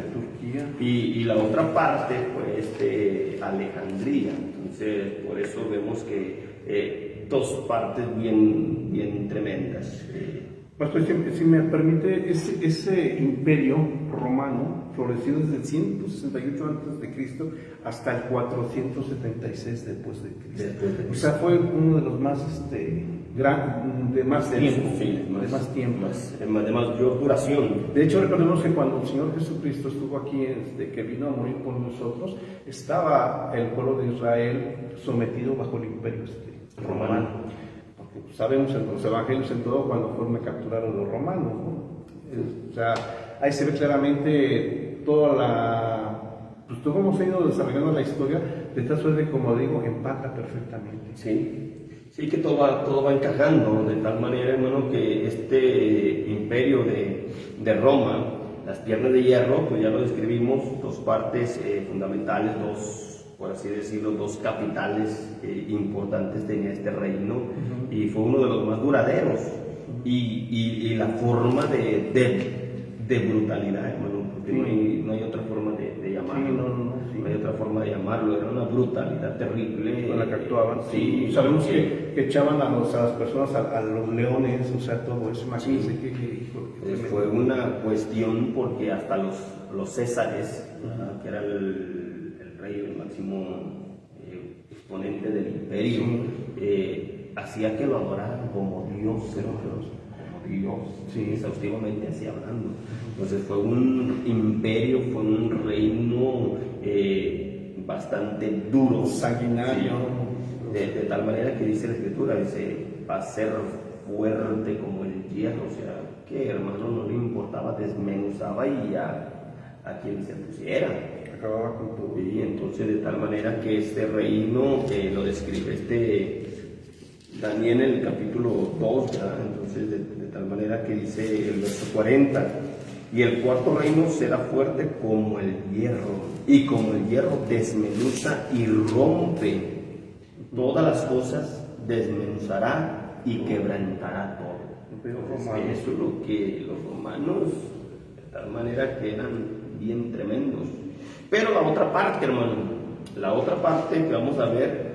Speaker 1: Y la otra parte fue Alejandría. Entonces por eso vemos que 2 partes bien tremendas.
Speaker 2: Pastor, si me permite, ese imperio romano floreció desde el 168 a.C. hasta el 476 después de Cristo. O sea, fue uno de los más de más tiempo.
Speaker 1: Sí,
Speaker 2: de más tiempo.
Speaker 1: De mayor duración.
Speaker 2: De hecho, recordemos que cuando el Señor Jesucristo estuvo aquí, que vino a morir por nosotros, estaba el pueblo de Israel sometido bajo el imperio romano. Sabemos en los evangelios en todo cuando fueron a capturar a los romanos, ¿no? O sea, ahí se ve claramente pues todo cómo se ha ido desarrollando la historia, de tal suerte, como digo, empata perfectamente.
Speaker 1: Sí, que todo va encajando, de tal manera, hermano, que este imperio de Roma, las piernas de hierro, pues ya lo describimos, 2 partes fundamentales, por así decirlo, 2 capitales importantes tenía este reino, y fue uno de los más duraderos, y la forma de brutalidad, hermano, porque no hay otra forma de llamarlo, no hay otra forma de llamarlo, era una brutalidad terrible.
Speaker 2: Con la que actuaban.
Speaker 1: Sí,
Speaker 2: sabemos que echaban a las personas, a los leones, o sea, todo eso, imagínense
Speaker 1: fue una cuestión porque hasta los Césares, que era el rey, el máximo exponente del imperio, hacía que lo adoraran como Dios, exhaustivamente así hablando. Entonces fue un imperio, fue un reino bastante duro,
Speaker 2: sanguinario,
Speaker 1: de tal manera que dice la escritura, va a ser fuerte como el hierro, o sea, que hermano no le importaba, desmenuzaba y a quien se pusiera.
Speaker 2: Acababa con todo.
Speaker 1: Y entonces de tal manera que este reino lo describe Daniel en el capítulo 2, ¿verdad? Entonces de tal manera que dice el verso 40, y el 4º reino será fuerte como el hierro, y como el hierro desmenuza y rompe todas las cosas, desmenuzará y quebrantará todo. Entonces, eso es lo que los romanos, de tal manera que eran bien tremendos. Pero la otra parte, hermano, la otra parte que vamos a ver,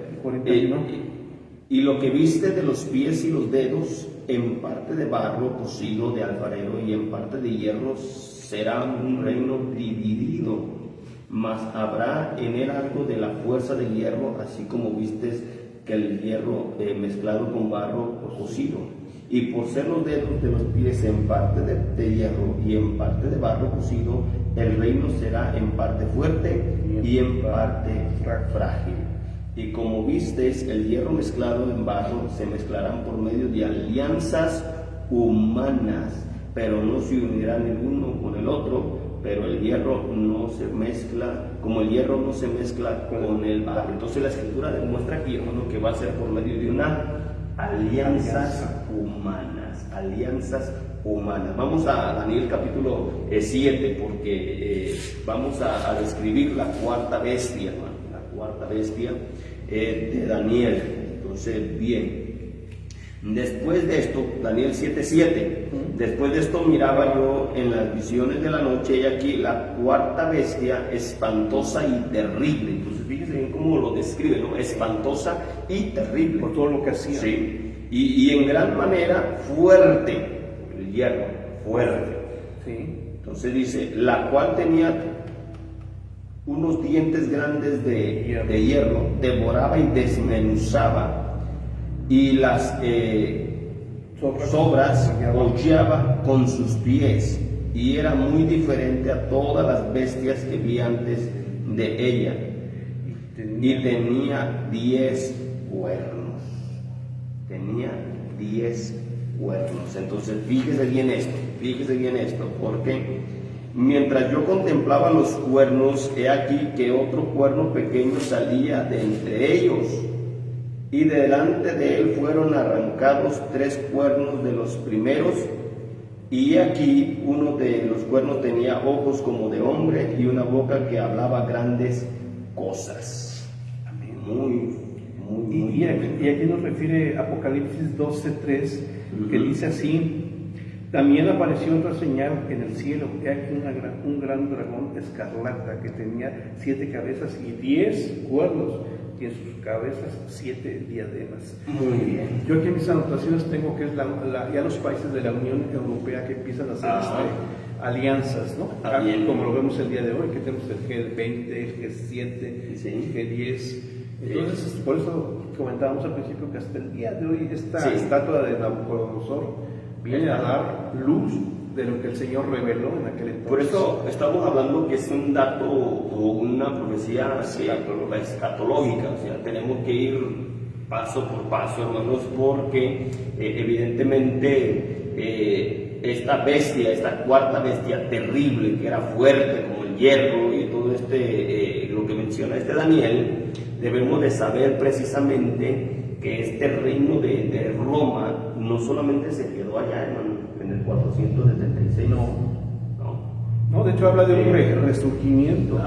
Speaker 1: y lo que viste de los pies y los dedos, en parte de barro cocido de alfarero y en parte de hierro, será un reino dividido, mas habrá en él algo de la fuerza del hierro, así como vistes que el hierro mezclado con barro cocido. Y por ser los dedos de los pies en parte de hierro y en parte de barro cocido, el reino será en parte fuerte y en parte frágil. Y como vistes, el hierro mezclado en barro se mezclarán por medio de alianzas humanas, pero no se unirán el uno con el otro, pero el hierro no se mezcla, como el hierro no se mezcla con el barro. Entonces la Escritura demuestra aquí, hermano, que va a ser por medio de una alianzas humanas, alianzas humanas. Vamos a Daniel capítulo 7, porque vamos a describir la cuarta bestia, hermano, la cuarta bestia de Daniel. Entonces, bien, después de esto, Daniel 7:7, después de esto miraba yo en las visiones de la noche, y aquí la cuarta bestia, espantosa y terrible. Entonces fíjense bien cómo lo describe, ¿no? Espantosa y terrible.
Speaker 2: Por todo lo que hacía.
Speaker 1: Sí, y en gran manera fuerte, el hierro, fuerte.
Speaker 2: Sí.
Speaker 1: Entonces dice, la cual tenía unos dientes grandes de hierro, devoraba y desmenuzaba, y las sobras hollaba con sus pies, y era muy diferente a todas las bestias que vi antes de ella, y tenía 10 cuernos. Tenía 10 cuernos. Entonces fíjese bien esto, porque mientras yo contemplaba los cuernos, he aquí que otro cuerno pequeño salía de entre ellos, y delante de él fueron arrancados 3 cuernos de los primeros, y he aquí uno de los cuernos tenía ojos como de hombre y una boca que hablaba grandes cosas.
Speaker 2: Amén.
Speaker 1: Muy
Speaker 2: Y aquí nos refiere Apocalipsis 12:3, que dice así: también apareció otra señal en el cielo, he aquí un gran dragón escarlata que tenía 7 cabezas y 10 cuernos, y en sus cabezas 7 diademas.
Speaker 1: Muy bien.
Speaker 2: Yo aquí en mis anotaciones tengo que es ya los países de la Unión Europea que empiezan a hacer alianzas, ¿no? Como lo vemos el día de hoy, que tenemos el G20, el G7,
Speaker 1: sí,
Speaker 2: el G10. Entonces, por eso comentábamos al principio que hasta el día de hoy esta estatua de Nabucodonosor viene a dar luz de lo que el Señor reveló en aquel entonces.
Speaker 1: Por eso estamos hablando que es un dato o una profecía escatológica, o sea, tenemos que ir paso por paso, hermanos, porque evidentemente esta bestia, esta cuarta bestia terrible, que era fuerte como el hierro y todo lo que menciona Daniel, debemos de saber precisamente que este reino de Roma no solamente se quedó allá en el 476,
Speaker 2: no, de hecho habla de un resurgimiento,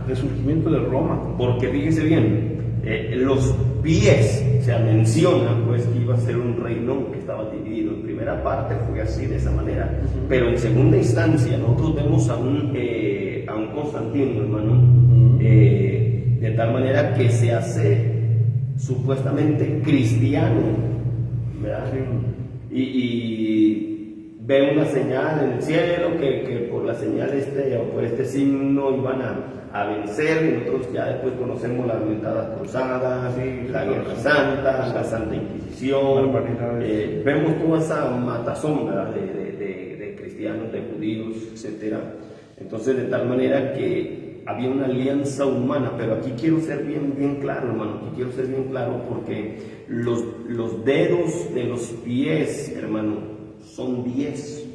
Speaker 2: resurgimiento de Roma.
Speaker 1: Porque fíjese bien, los pies, se menciona pues que iba a ser un reino que estaba dividido. En primera parte fue así, de esa manera, pero en segunda instancia nosotros vemos a un Constantino, hermano, de tal manera que se hace supuestamente cristiano, ¿verdad? Y ve una señal en el cielo que por la señal o por este signo iban a vencer, y nosotros ya después conocemos las mentadas cruzadas, la Guerra Santa, la Santa Inquisición, vemos toda esa matazón de cristianos, de judíos, etc. Entonces, de tal manera que había una alianza humana, pero aquí quiero ser bien claro, hermano, aquí quiero ser bien claro, porque los dedos de los pies, hermano, son 10.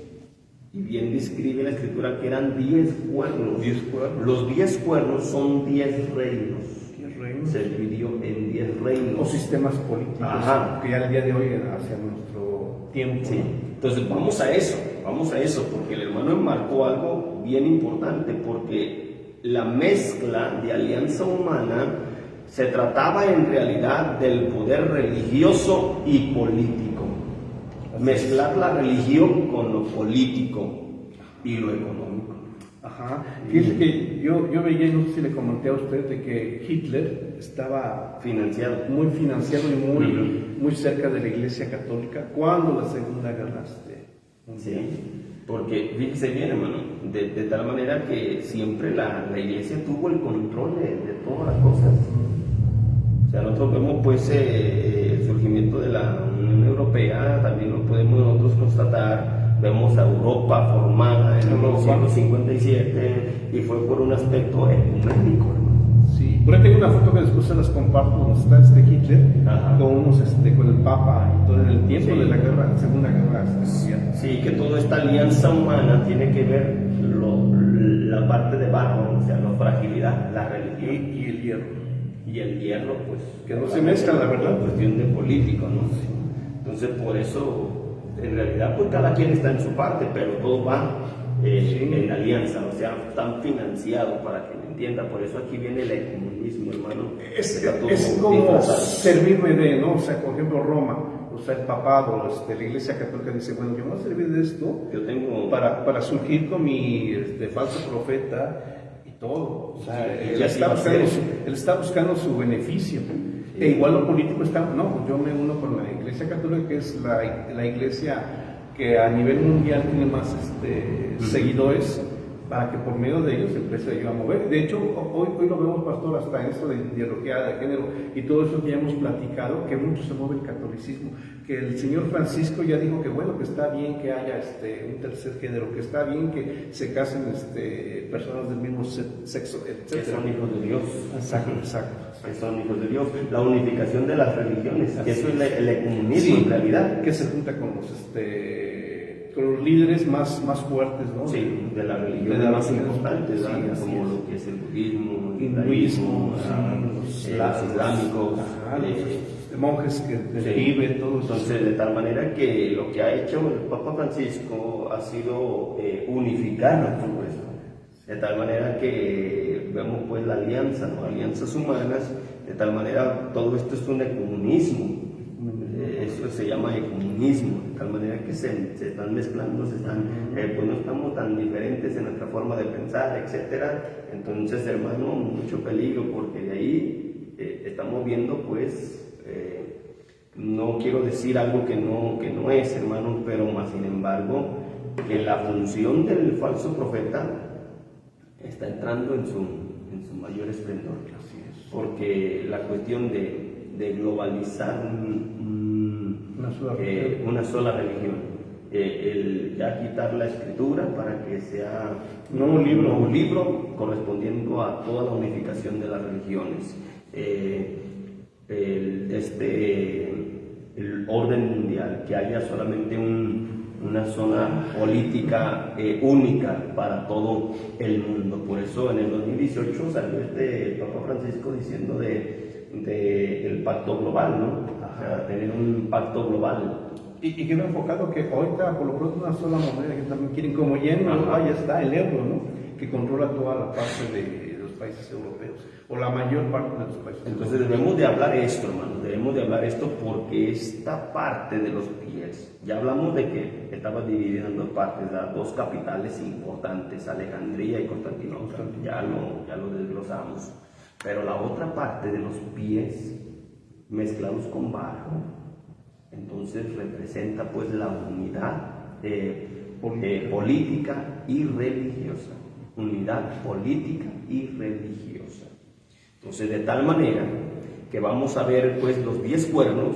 Speaker 1: Y bien describe la Escritura que eran 10 cuernos.
Speaker 2: 10 cuernos.
Speaker 1: Los 10 cuernos son 10 reinos.
Speaker 2: 10 reinos.
Speaker 1: Se dividió en 10 reinos.
Speaker 2: O sistemas políticos.
Speaker 1: Ajá.
Speaker 2: Que ya el día de hoy, hacia nuestro tiempo.
Speaker 1: Sí. Entonces vamos a eso, porque el hermano enmarcó algo bien importante, porque la mezcla de alianza humana se trataba en realidad del poder religioso y político. Mezclar la religión con lo político y lo económico.
Speaker 2: Ajá. Fíjese que yo veía, no sé si le comenté a usted, de que Hitler estaba muy financiado y muy cerca de la Iglesia Católica cuando la Segunda Guerra Mundial.
Speaker 1: Sí, porque fíjese bien, hermano, de tal manera que siempre la Iglesia tuvo el control de todas las cosas. O sea, nosotros vemos pues el surgimiento de la Unión Europea, también lo podemos nosotros constatar, vemos a Europa formada en 1957 y fue por un aspecto ecuménico, hermano.
Speaker 2: Sí. Por ahí tengo una foto que después se las comparto, donde está Hitler,
Speaker 1: Ajá.
Speaker 2: con el Papa y todo en el tiempo
Speaker 1: Sí.
Speaker 2: de la Segunda Guerra Mundial.
Speaker 1: Sí, que toda esta alianza humana tiene que ver la parte de abajo, o sea, la fragilidad, la religión.
Speaker 2: Y el hierro.
Speaker 1: Y el hierro, pues.
Speaker 2: Que no se mezclan, la verdad.
Speaker 1: Cuestión de político, ¿no? Entonces, por eso, en realidad, pues cada quien está en su parte, pero todo va en alianza, o sea, están financiados para que me entienda. Por eso aquí viene el ecumenismo, hermano.
Speaker 2: Es
Speaker 1: Está todo
Speaker 2: como
Speaker 1: disfrazado.
Speaker 2: servirme de, ¿no? O sea, por ejemplo, Roma, o sea, el papado, la Iglesia Católica dice, bueno, yo me voy a servir de esto
Speaker 1: Yo tengo.
Speaker 2: para surgir con mi falso profeta y todo. O sea,
Speaker 1: Sí,
Speaker 2: él,
Speaker 1: y así va a ser.
Speaker 2: él está buscando su beneficio.
Speaker 1: Sí.
Speaker 2: E igual lo político está, no, pues yo me uno con la Iglesia Católica, que es la iglesia que a nivel mundial tiene más seguidores, para que por medio de ellos se empiece a mover. De hecho, hoy lo vemos, pastor, hasta en esto de ideología de género y todo eso que ya hemos platicado, que mucho se mueve el catolicismo, que el señor Francisco ya dijo que bueno, que está bien que haya un tercer género, que está bien que se casen personas del mismo sexo,
Speaker 1: Que
Speaker 2: etc.
Speaker 1: son hijos de Dios.
Speaker 2: Exacto.
Speaker 1: Que son hijos de Dios. La unificación de las religiones. Que eso es el ecumenismo
Speaker 2: Sí,
Speaker 1: en realidad.
Speaker 2: que se junta con los líderes más fuertes, ¿no?
Speaker 1: Sí, de las
Speaker 2: De
Speaker 1: religiones
Speaker 2: las
Speaker 1: más
Speaker 2: religiones,
Speaker 1: importantes,
Speaker 2: sí,
Speaker 1: ¿verdad?
Speaker 2: así
Speaker 1: Como
Speaker 2: es.
Speaker 1: lo que es el budismo, el
Speaker 2: Hinduismo,
Speaker 1: judaísmo,
Speaker 2: sí,
Speaker 1: los islámicos.
Speaker 2: los monjes del
Speaker 1: Sí.
Speaker 2: Tíbet, todo eso.
Speaker 1: Entonces, de tal manera que lo que ha hecho el Papa Francisco ha sido unificar todo eso. De tal manera que vemos pues la alianza, ¿no? Alianzas humanas, de tal manera todo esto es un ecumenismo. Eso se llama ecumenismo, de tal manera que se están mezclando, pues no estamos tan diferentes en nuestra forma de pensar, etcétera. Entonces, hermano, mucho peligro, porque de ahí estamos viendo, pues, no quiero decir algo que no es, hermano, pero más sin embargo, que la función del falso profeta está entrando en su mayor esplendor. Porque la cuestión de globalizar una sola religión, el ya quitar la escritura para que sea un nuevo libro correspondiendo a toda la unificación de las religiones, el orden mundial, que haya solamente una zona política única para todo el mundo. Por eso en el 2018 salió el Papa Francisco diciendo el pacto global, ¿no? O sea, tener un pacto global.
Speaker 2: Y quedó enfocado que ahorita por lo pronto una sola moneda que también quieren, como ya ya está el euro, ¿no? Que controla toda la parte de los países europeos, o la mayor parte de los países
Speaker 1: Entonces
Speaker 2: europeos.
Speaker 1: debemos de hablar esto, hermano, debemos de hablar esto porque esta parte de los pies, ya hablamos de que estaba dividida en dos partes, las dos capitales importantes, Alejandría y Constantinopla, ya lo desglosamos, pero la otra parte de los pies mezclados con barro, entonces representa pues la unidad política y religiosa, unidad política y religiosa. Entonces, de tal manera que vamos a ver pues los 10 cuernos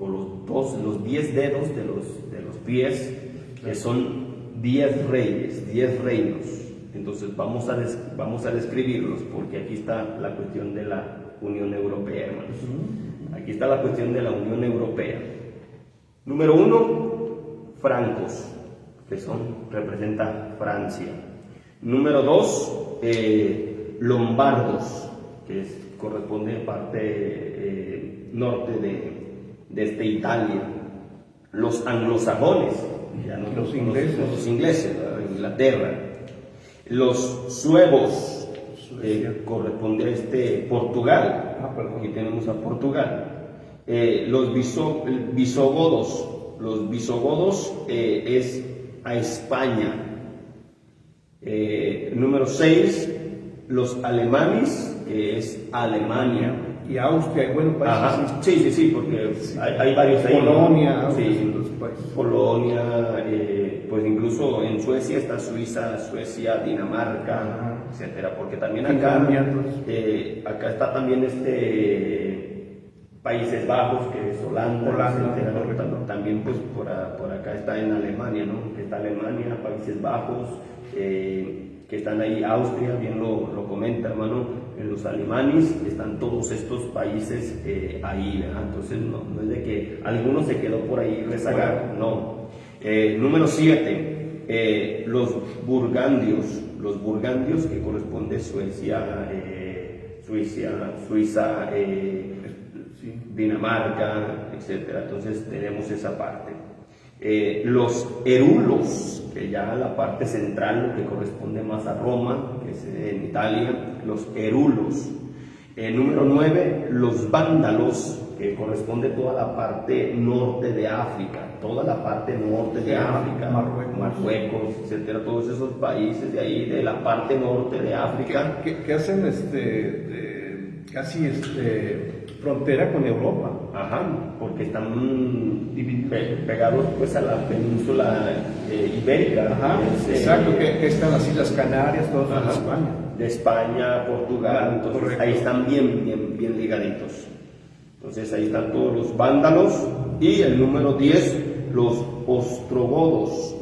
Speaker 1: o los 10 dedos de los pies, que son 10 reyes, 10 reinos. Entonces vamos a describirlos, porque aquí está la cuestión de la Unión Europea, hermanos. Aquí está la cuestión de la Unión Europea. Número 1, francos, que representa Francia. Número 2, lombardos, que corresponde a parte norte de Italia. Los anglosajones, ya no
Speaker 2: Los ingleses.
Speaker 1: los ingleses, ¿verdad? Inglaterra. Los suevos, corresponde a Portugal. Aquí tenemos a Portugal. Los visigodos es a España. Número 6, los alemanes, que es Alemania.
Speaker 2: Y Austria, y bueno, países.
Speaker 1: Ajá. Sí, porque hay varios ahí.
Speaker 2: Polonia,
Speaker 1: ¿no? Sí,
Speaker 2: otros países.
Speaker 1: Polonia, pues incluso en Suecia está Suecia, Dinamarca, etcétera, porque también acá está también Países Bajos, que es Holanda, etcétera, ¿no? También pues por acá está en Alemania, ¿no? Que está Alemania, Países Bajos, que están ahí, Austria, bien lo comenta, hermano, en los alemanes están todos estos países ahí, ¿verdad? Entonces no es de que alguno se quedó por ahí rezagado, no. Número 7, los burgandios que corresponde Suecia, Suiza, Dinamarca, etcétera. Entonces tenemos esa parte. Los erulos, que ya la parte central, lo que corresponde más a Roma, que es en Italia, los erulos. Número 9, los vándalos, que corresponde toda la parte norte de África, Marruecos, etcétera, todos esos países de ahí, de la parte norte de África.
Speaker 2: Que hacen casi frontera con Europa.
Speaker 1: Ajá, porque están pegados pues a la península ibérica.
Speaker 2: Ajá, exacto, que están las Islas Canarias, todos en España.
Speaker 1: De España, Portugal, entonces correcto. Ahí están bien ligaditos. Entonces ahí están todos los vándalos. Y el número 10, los ostrogodos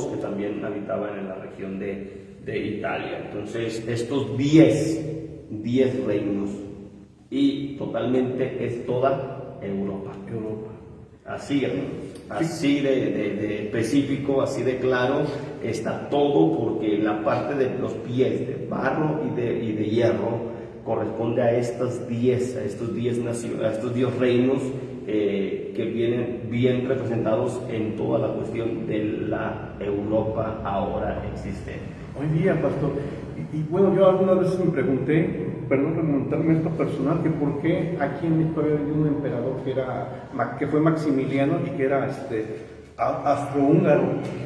Speaker 1: que también habitaban en la región de Italia. Entonces estos 10 reinos, y totalmente es toda Europa. Así, hermanos, así de específico, así de claro está todo, porque la parte de los pies de barro y de hierro corresponde a estos 10 naciones, a estos 10 reinos que vienen bien representados en toda la cuestión de la Europa ahora existente.
Speaker 2: Hoy día, pastor, y bueno, yo algunas veces me pregunté, perdón remontarme a esto personal, que por qué aquí en México había habido un emperador que fue Maximiliano y que era austrohúngaro.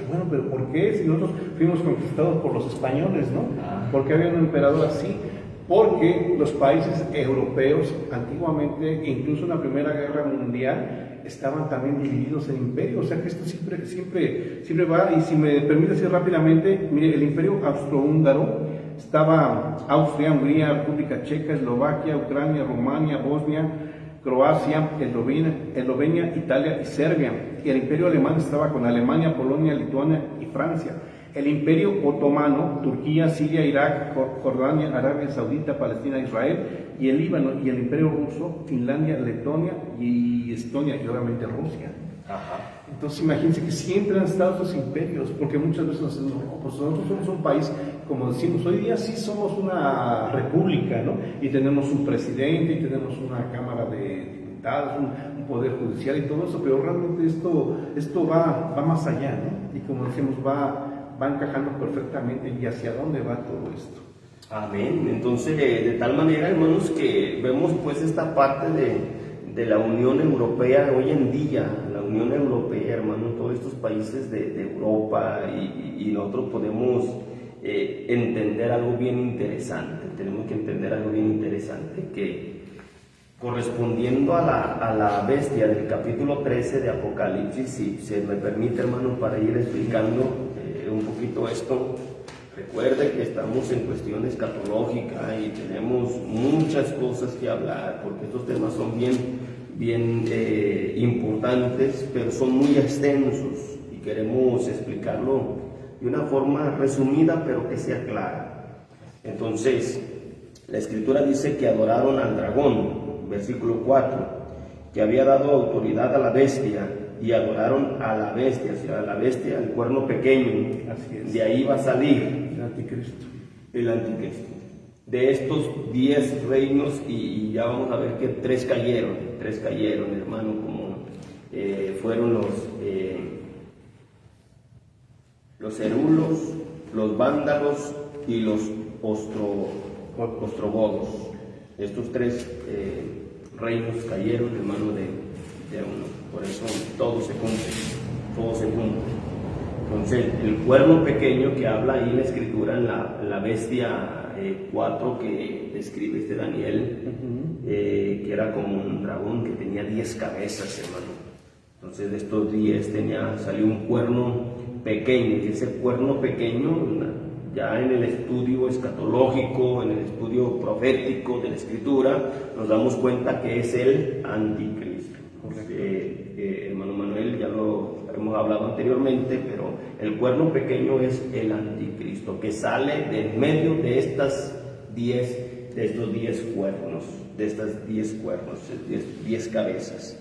Speaker 2: Bueno, pero ¿por qué? Si nosotros fuimos conquistados por los españoles, ¿no? ¿Por qué había un emperador así? Porque los países europeos antiguamente, incluso en la Primera Guerra Mundial, estaban también divididos en imperios. O sea que esto siempre va. Y si me permite decir rápidamente, mire, el imperio austrohúngaro estaba Austria, Hungría, República Checa, Eslovaquia, Ucrania, Rumania, Bosnia, Croacia, Eslovenia, Italia y Serbia. Y el imperio alemán estaba con Alemania, Polonia, Lituania y Francia. El imperio otomano, Turquía, Siria, Irak, Jordania, Arabia Saudita, Palestina, Israel y el Líbano. Y el imperio ruso, Finlandia, Letonia y Estonia, y obviamente Rusia. Ajá. Entonces imagínense que siempre han estado esos imperios, porque muchas veces nos dicen, no, pues nosotros somos un país, como decimos, hoy día sí somos una república, ¿no? Y tenemos un presidente, y tenemos una cámara de diputados, un poder judicial y todo eso, pero realmente esto va más allá, ¿no? Y como decimos, va encajando perfectamente. ¿Y hacia dónde va todo esto?
Speaker 1: Amén. Entonces, de tal manera, hermanos, que vemos pues esta parte de la Unión Europea hoy en día, la Unión Europea, hermanos, todos estos países de Europa, y nosotros podemos entender algo bien interesante. Tenemos que entender algo bien interesante, que correspondiendo a la bestia del capítulo 13 de Apocalipsis, si se me permite, hermano, para ir explicando un poquito esto. Recuerde que estamos en cuestión escatológica y tenemos muchas cosas que hablar, porque estos temas son bien importantes, pero son muy extensos y queremos explicarlo de una forma resumida, pero que sea clara. Entonces, la Escritura dice que adoraron al dragón, versículo 4, que había dado autoridad a la bestia, y adoraron a la bestia, o sea, a la bestia, el cuerno pequeño.
Speaker 2: Así es.
Speaker 1: De ahí va a salir
Speaker 2: el anticristo.
Speaker 1: De estos 10 reinos, y ya vamos a ver que 3 cayeron, hermano, como fueron los erulos, los vándalos y los ostrogodos. Estos 3 reinos cayeron, hermano, de uno. Por eso todo se cumple. Entonces, el cuerno pequeño que habla ahí en la Escritura, en la bestia 4 que describe Daniel, que era como un dragón que tenía 10 cabezas, hermano. Entonces, de estos 10 salió un cuerno pequeño, y ese cuerno pequeño, ya en el estudio escatológico, en el estudio profético de la Escritura, nos damos cuenta que es el anticristo. Hermano Manuel, ya lo hemos hablado anteriormente, pero el cuerno pequeño es el anticristo, que sale de en medio de estas 10 de estos 10 cuernos, de estas 10 cuernos, 10 cabezas.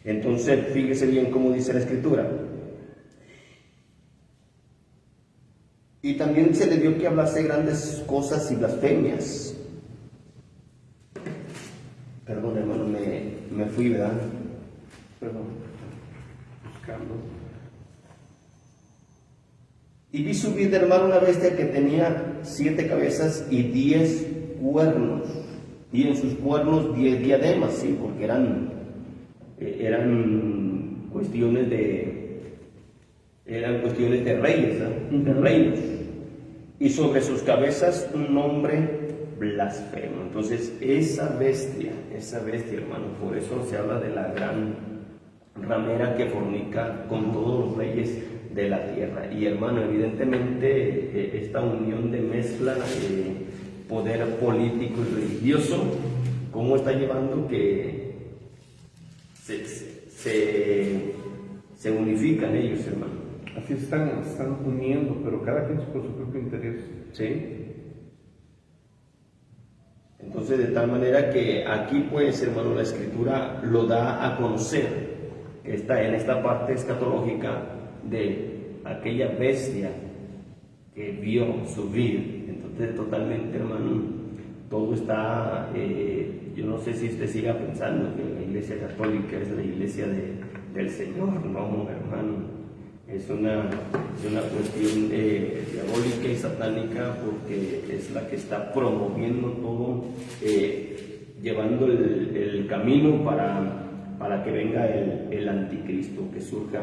Speaker 1: Entonces, fíjese bien cómo dice la Escritura. Y también se le dio que hablase grandes cosas y blasfemias. Perdón, hermano, me fui, ¿verdad?
Speaker 2: Perdón, buscando.
Speaker 1: Y vi subir del mar una bestia que tenía 7 cabezas y 10 cuernos, y en sus cuernos 10 diademas, sí, porque eran cuestiones de reyes, ¿no? De reinos, y sobre sus cabezas un nombre blasfemo. Entonces esa bestia, hermano, por eso se habla de la gran ramera que fornica con todos los reyes de la tierra. Y hermano, evidentemente esta unión de mezcla poder político y religioso, cómo está llevando que se unifican ellos, hermano.
Speaker 2: Así están uniendo, pero cada quien por su propio interés.
Speaker 1: ¿Sí? Entonces, de tal manera que aquí, pues, hermano, la Escritura lo da a conocer, que está en esta parte escatológica de aquella bestia que vio subir. Entonces, totalmente, hermano, todo está, yo no sé si usted siga pensando que la Iglesia Católica es la Iglesia del Señor. No, hermano. Es una cuestión diabólica y satánica, porque es la que está promoviendo todo, llevando el camino para que venga el anticristo, que surja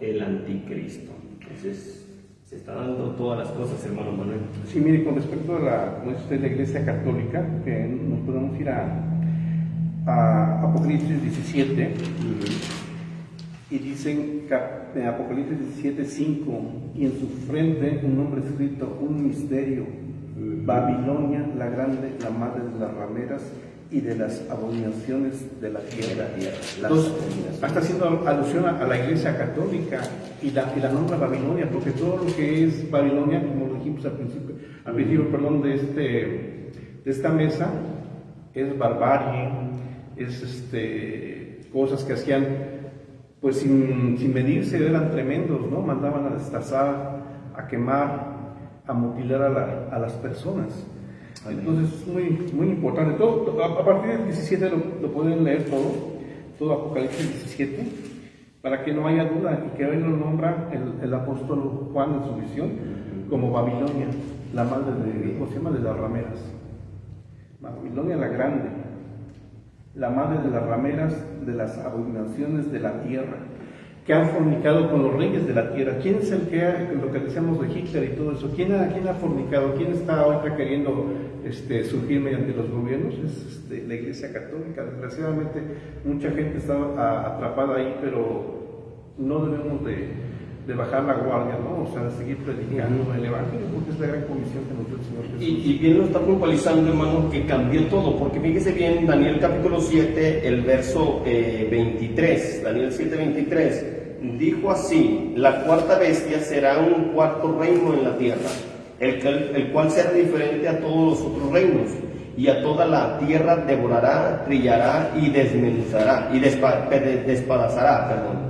Speaker 1: el anticristo. Entonces, se está dando todas las cosas, hermano Manuel.
Speaker 2: Sí, mire, con respecto a como dice usted, la Iglesia Católica, que nos podemos ir a Apocalipsis 17, y dicen en Apocalipsis 17:5, y en su frente un nombre escrito, un misterio, Babilonia la grande, la madre de las rameras y de las abominaciones de la tierra. Entonces, está haciendo alusión a la Iglesia Católica y la nombra Babilonia, porque todo lo que es Babilonia, como lo dijimos al principio de esta mesa, es barbarie, es cosas que hacían pues sin medirse, eran tremendos, ¿no? Mandaban a destazar, a quemar, a mutilar a las personas. Amén. Entonces es muy, muy importante. Todo, a partir del 17 lo pueden leer todo Apocalipsis 17, para que no haya duda, y que hoy lo nombra el apóstol Juan en su visión como Babilonia, la madre de las rameras. Babilonia la grande, la madre de las rameras, de las abominaciones de la tierra, que han fornicado con los reyes de la tierra. ¿Quién es el que lo que decíamos de Hitler y todo eso? ¿Quién ha fornicado? ¿Quién está ahora queriendo surgir mediante los gobiernos? Es la Iglesia Católica. Desgraciadamente mucha gente está atrapada ahí, pero no debemos de bajar la guardia, ¿no? O sea, de seguir predicando el Evangelio, porque es la gran comisión que nos dio el Señor Jesús.
Speaker 1: Y bien lo está puntualizando, hermano, que cambió todo, porque fíjese bien, Daniel capítulo 7, el verso 23, Daniel 7, 23, dijo así: la cuarta bestia será un cuarto reino en la tierra, el cual será diferente a todos los otros reinos, y a toda la tierra devorará, trillará y desmenuzará, y despedazará, perdón.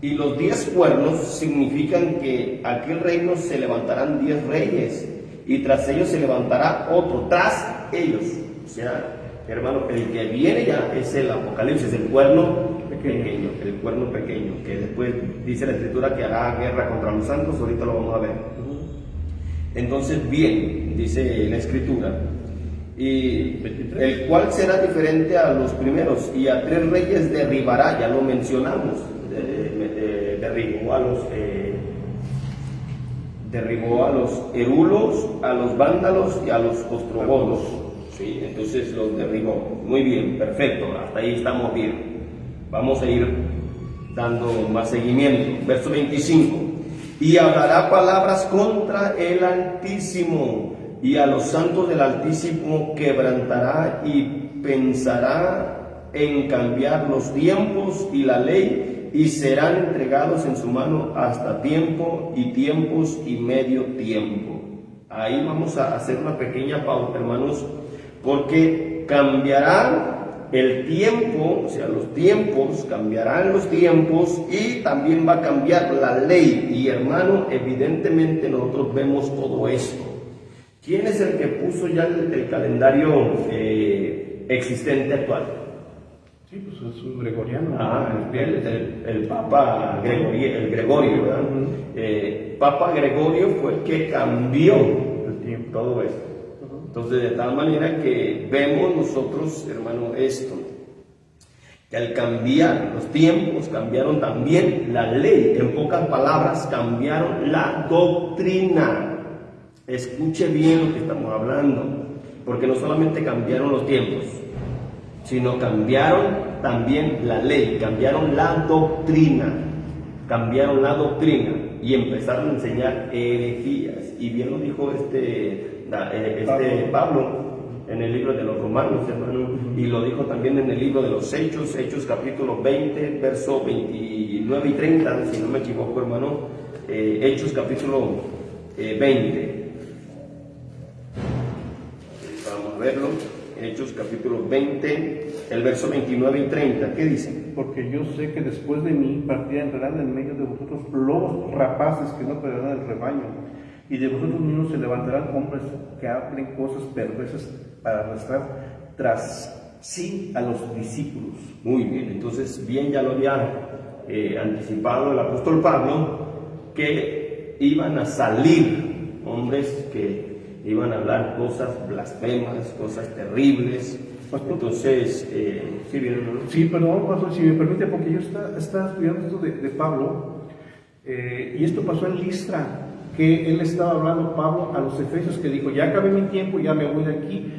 Speaker 1: Y los 10 cuernos significan que aquel reino se levantarán 10 reyes, y tras ellos se levantará otro, tras ellos. O sea, hermano, el que viene ya es el Apocalipsis, el cuerno pequeño, que después dice la Escritura que hará guerra contra los santos. Ahorita lo vamos a ver. Entonces, bien, dice la Escritura, y el cual será diferente a los primeros, y a 3 reyes derribará, ya lo mencionamos. Derribó a los erulos, a los vándalos y a los ostrogodos. ¿Sí? Entonces los derribó. Muy bien, perfecto, hasta ahí estamos bien. Vamos a ir dando más seguimiento. Verso 25. Y hablará palabras contra el Altísimo, y a los santos del Altísimo quebrantará, y pensará en cambiar los tiempos y la ley, y serán entregados en su mano hasta tiempo y tiempos y medio tiempo. Ahí vamos a hacer una pequeña pausa, hermanos, porque cambiará el tiempo, o sea, los tiempos, cambiarán los tiempos y también va a cambiar la ley. Y hermano, evidentemente nosotros vemos todo esto. ¿Quién es el que puso ya el calendario existente actual?
Speaker 2: Sí, pues es un gregoriano.
Speaker 1: El Papa Gregorio, ¿verdad? Papa Gregorio fue el que cambió el tiempo, todo esto. Entonces, de tal manera que vemos nosotros, hermano, esto, que al cambiar los tiempos, cambiaron también la ley. En pocas palabras, cambiaron la doctrina. Escuche bien lo que estamos hablando, porque no solamente cambiaron los tiempos, sino cambiaron también la ley, cambiaron la doctrina y empezaron a enseñar herejías. Y bien lo dijo Pablo en el libro de los Romanos, hermano, y lo dijo también en el libro de los Hechos capítulo 20, verso 29 y 30, si no me equivoco, hermano, Hechos capítulo 20. Vamos a verlo. Hechos capítulo 20, el verso 29 y 30, ¿qué dice?
Speaker 2: Porque yo sé que después de mí partirán en medio de vosotros lobos rapaces que no perderán el rebaño, y de vosotros mismos se levantarán hombres que hablen cosas perversas para arrastrar tras sí a los discípulos.
Speaker 1: Muy bien, entonces bien ya lo había anticipado el apóstol Pablo, que iban a salir hombres que iban a hablar cosas blasfemas, cosas terribles. Entonces, ¿sí vieron, no?
Speaker 2: Sí, perdón, pastor, si me permite, porque yo estaba estudiando esto de Pablo, y esto pasó en Listra, que él estaba hablando, Pablo, a los efesios, que dijo, ya acabé mi tiempo, ya me voy de aquí,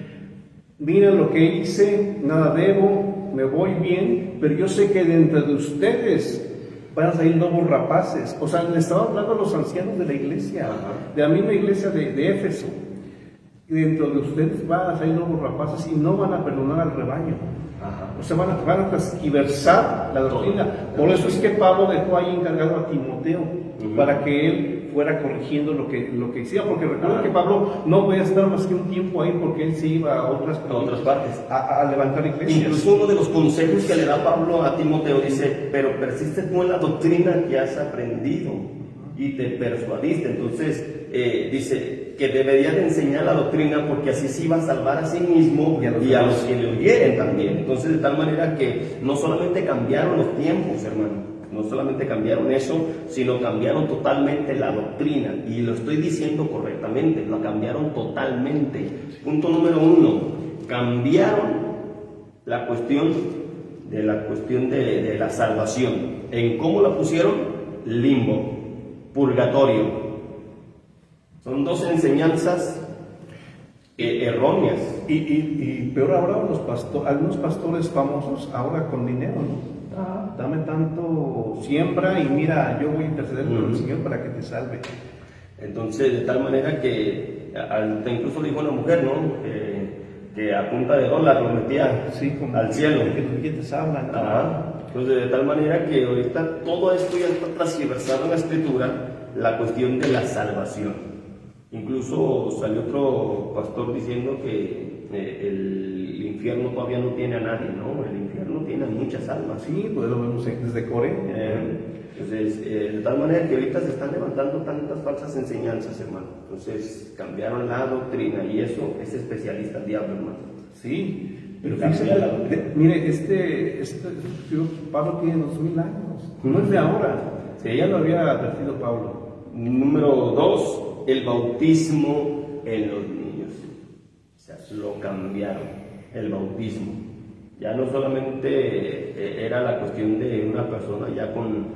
Speaker 2: miren lo que hice, nada debo, me voy bien, pero yo sé que dentro de ustedes van a salir lobos rapaces. O sea, le estaba hablando a los ancianos de la iglesia, de la misma iglesia de Éfeso. Y dentro de ustedes van a salir lobos rapaces y no van a perdonar al rebaño. O sea, van a transgiversar la doctrina. Por eso es que Pablo dejó ahí encargado a Timoteo, para que él fuera corrigiendo lo que hacía, porque recuerden que Pablo no podía estar más que un tiempo ahí, porque él se iba a otras
Speaker 1: partes
Speaker 2: a levantar iglesias.
Speaker 1: Incluso uno de los consejos que le da Pablo a Timoteo dice, pero persiste tú en la doctrina que has aprendido y te persuadiste. Entonces dice que debería de enseñar la doctrina, porque así se iba a salvar a sí mismo y a los que le oyeren también. Entonces, de tal manera que no solamente cambiaron los tiempos, hermano, no solamente cambiaron eso, sino cambiaron totalmente la doctrina. Y lo estoy diciendo correctamente, lo cambiaron totalmente. Punto número 1, cambiaron la cuestión de la salvación. ¿En cómo la pusieron? Limbo, purgatorio. Son dos enseñanzas erróneas.
Speaker 2: Y peor ahora, algunos pastores famosos, ahora con dinero, ¿no? Dame tanto, siembra y mira, yo voy a interceder por el Señor para que te salve.
Speaker 1: Entonces, de tal manera que, incluso dijo una mujer, ¿no? Que a punta de dólar lo metía al cielo.
Speaker 2: Que los billetes hablan.
Speaker 1: Entonces, de tal manera que ahorita todo esto ya está transgiversado en la Escritura, la cuestión de la salvación. Incluso salió otro pastor diciendo que el infierno todavía no tiene a nadie, ¿no? El infierno tiene a muchas almas.
Speaker 2: Sí, pues lo vemos desde Corea.
Speaker 1: Entonces, de tal manera que ahorita se están levantando tantas falsas enseñanzas, hermano. Entonces, cambiaron la doctrina y eso es especialista el diablo, hermano.
Speaker 2: Sí, pero fíjate, mire, Pablo tiene 2000 años, no es de ahora.
Speaker 1: Sí.
Speaker 2: Ya lo había advertido Pablo.
Speaker 1: Número 2, el bautismo en los niños. O sea, lo cambiaron, el bautismo. Ya no solamente era la cuestión de una persona ya con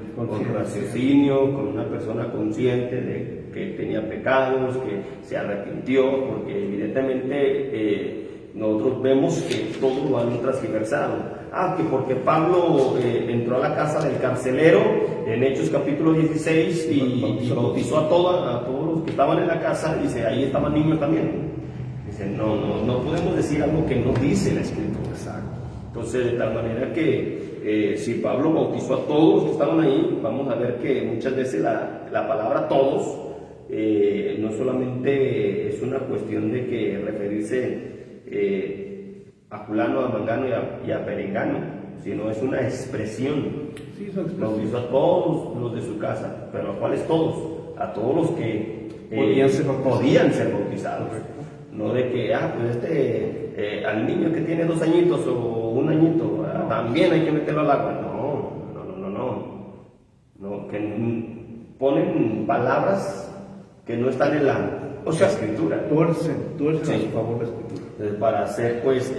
Speaker 1: raciocinio, con una persona consciente de que tenía pecados, que se arrepintió, porque evidentemente nosotros vemos que todo lo han transgiversado. Que porque Pablo entró a la casa del carcelero en Hechos capítulo 16 y bautizó a todos los que estaban en la casa, dice, ahí estaban niños también. Dice, no podemos decir algo que no dice la Escritura.
Speaker 2: Exacto.
Speaker 1: Entonces, de tal manera que si Pablo bautizó a todos los que estaban ahí, vamos a ver que muchas veces la palabra todos no solamente es una cuestión de que referirse a fulano, a mangano y a perengano, sino es una expresión.
Speaker 2: Sí, son expresiones.
Speaker 1: Bautizó a todos los de su casa, pero ¿a cuáles todos? A todos los que podían ser bautizados.
Speaker 2: Correcto.
Speaker 1: No de que, pues al niño que tiene 2 añitos o 1 añito, también hay que meterlo al agua. No, que ponen palabras que no están en la escritura.
Speaker 2: Tuercen
Speaker 1: Sí.
Speaker 2: a su favor la escritura.
Speaker 1: Para hacer pues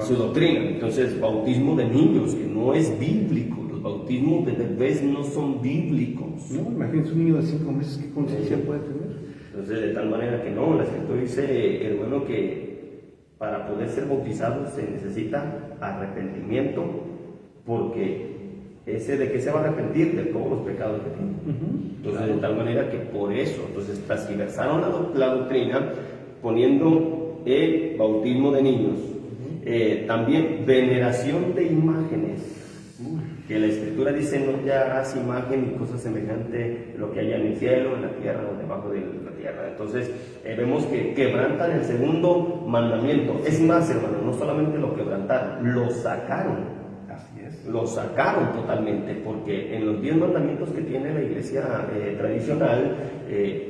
Speaker 1: su doctrina. Entonces, bautismo de niños, que no es bíblico. Los bautismos de bebés no son bíblicos.
Speaker 2: No, imagínense un niño de 5 meses, ¿qué conciencia puede tener?
Speaker 1: Entonces, de tal manera que no, la escritura dice, hermano, que para poder ser bautizado se necesita arrepentimiento, porque ¿de qué se va a arrepentir? De todos los pecados que tiene. Entonces, claro. De tal manera que por eso, entonces transgiversaron la doctrina poniendo el bautismo de niños. También veneración de imágenes. Que la escritura dice: no te harás imagen ni cosa semejante lo que haya en el cielo, en la tierra o debajo de la tierra. Entonces vemos que quebrantan el segundo mandamiento. Es más, hermano, no solamente lo quebrantaron, lo sacaron.
Speaker 2: Así es.
Speaker 1: Lo sacaron totalmente, porque en los 10 mandamientos que tiene la iglesia tradicional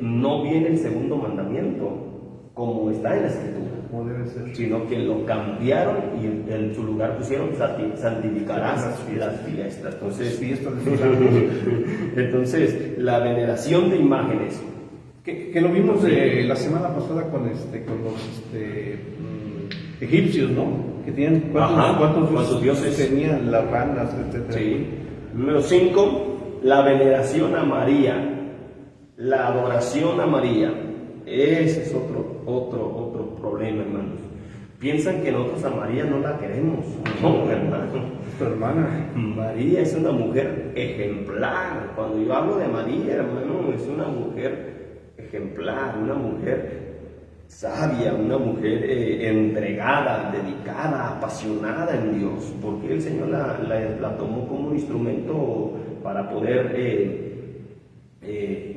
Speaker 1: no viene el segundo mandamiento como está en la escritura.
Speaker 2: Como debe ser.
Speaker 1: Sino que lo cambiaron y en su lugar pusieron santificarás las fiestas. Entonces, la veneración de imágenes.
Speaker 2: Que lo vimos la semana pasada con los egipcios, ¿no? Que tenían cuántos dioses tenían, las ranas, etc.
Speaker 1: Sí. Número 5, la veneración a María, la adoración a María. Ese es otro problema, hermanos. Piensan que nosotros a María no la queremos. No, hermano.
Speaker 2: Nuestra hermana.
Speaker 1: María es una mujer ejemplar. Cuando yo hablo de María, hermano, es una mujer ejemplar, una mujer sabia, una mujer entregada, dedicada, apasionada en Dios, porque el Señor la tomó como un instrumento para poder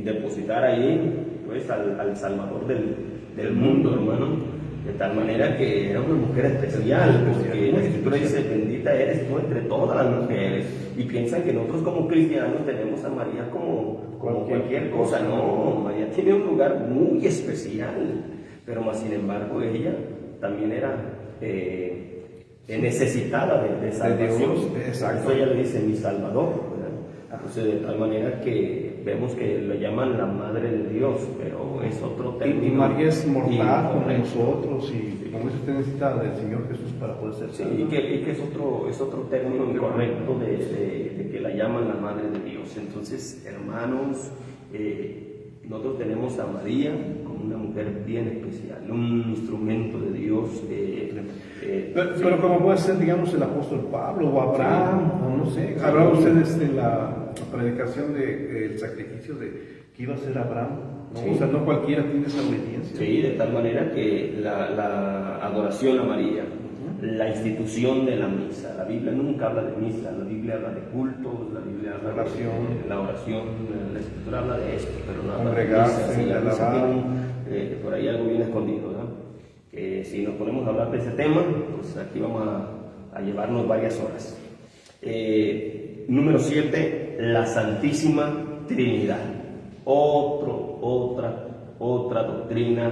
Speaker 1: depositar ahí pues al Salvador del mundo, hermano. De tal manera que era una mujer especial, porque la Escritura dice: bendita eres tú entre todas las mujeres. Y piensan que nosotros como cristianos tenemos a María como cualquier cosa. No, María tiene un lugar muy especial, pero más sin embargo ella también era necesitada de salvación. Eso ella le dice: mi Salvador, ¿verdad? Entonces, de tal manera que vemos que lo llaman la Madre de Dios, pero es otro término.
Speaker 2: Y María es mortal como nosotros, y como usted necesita del Señor Jesús para poder ser salvo.
Speaker 1: Sí, y que es otro término incorrecto de que la llaman la Madre de Dios. Entonces, hermanos, nosotros tenemos a María como una mujer bien especial, un instrumento de Dios.
Speaker 2: Pero como puede ser, digamos, el apóstol Pablo o Abraham, o no sé, hablaba ustedes de la predicación del sacrificio que iba a ser Abraham, ¿no? Sí. O sea, no cualquiera tiene esa obediencia.
Speaker 1: Sí, de tal manera que la adoración a María, la institución de la misa. La Biblia nunca habla de misa, la Biblia habla de cultos, la Biblia habla de la oración, la Escritura habla de esto, pero no habla de misa. Sí, la misa tiene por ahí algo bien escondido, ¿no? Que si nos ponemos a hablar de ese tema, pues aquí vamos a llevarnos varias horas. Número 7, la Santísima Trinidad. Otra doctrina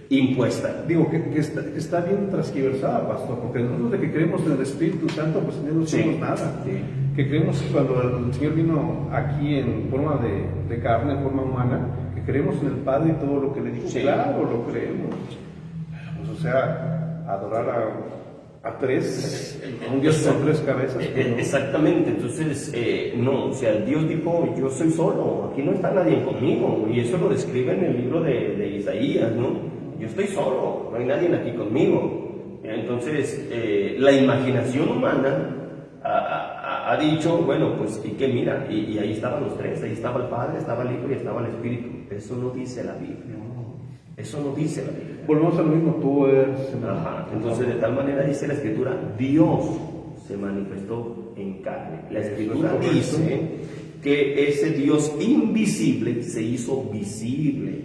Speaker 1: impuesta.
Speaker 2: Digo que está bien transgiversada, pastor, porque nosotros de que creemos en el Espíritu Santo, pues no sabemos nada.
Speaker 1: Sí.
Speaker 2: Que creemos que cuando el Señor vino aquí en forma de carne, en forma humana, que creemos en el Padre y todo lo que le dijo. Sí. Claro, lo creemos. Pues, o sea, adorar a tres, un Dios con 3 cabezas. Pues, ¿no?
Speaker 1: Exactamente, entonces, no, o sea, Dios dijo: yo soy solo, aquí no está nadie conmigo, y eso lo describe en el libro de Isaías, ¿no? Yo estoy solo, no hay nadie aquí conmigo. Entonces, la imaginación humana ha dicho: bueno, pues, ¿y qué? Mira, y ahí estaban los 3, ahí estaba el Padre, estaba el Hijo y estaba el Espíritu. Eso no dice la Biblia. Eso no dice la Biblia.
Speaker 2: Volvemos a lo mismo, tú eres.
Speaker 1: Ajá. Entonces, de tal manera dice la Escritura: Dios se manifestó en carne. La Escritura dice que ese Dios invisible se hizo visible.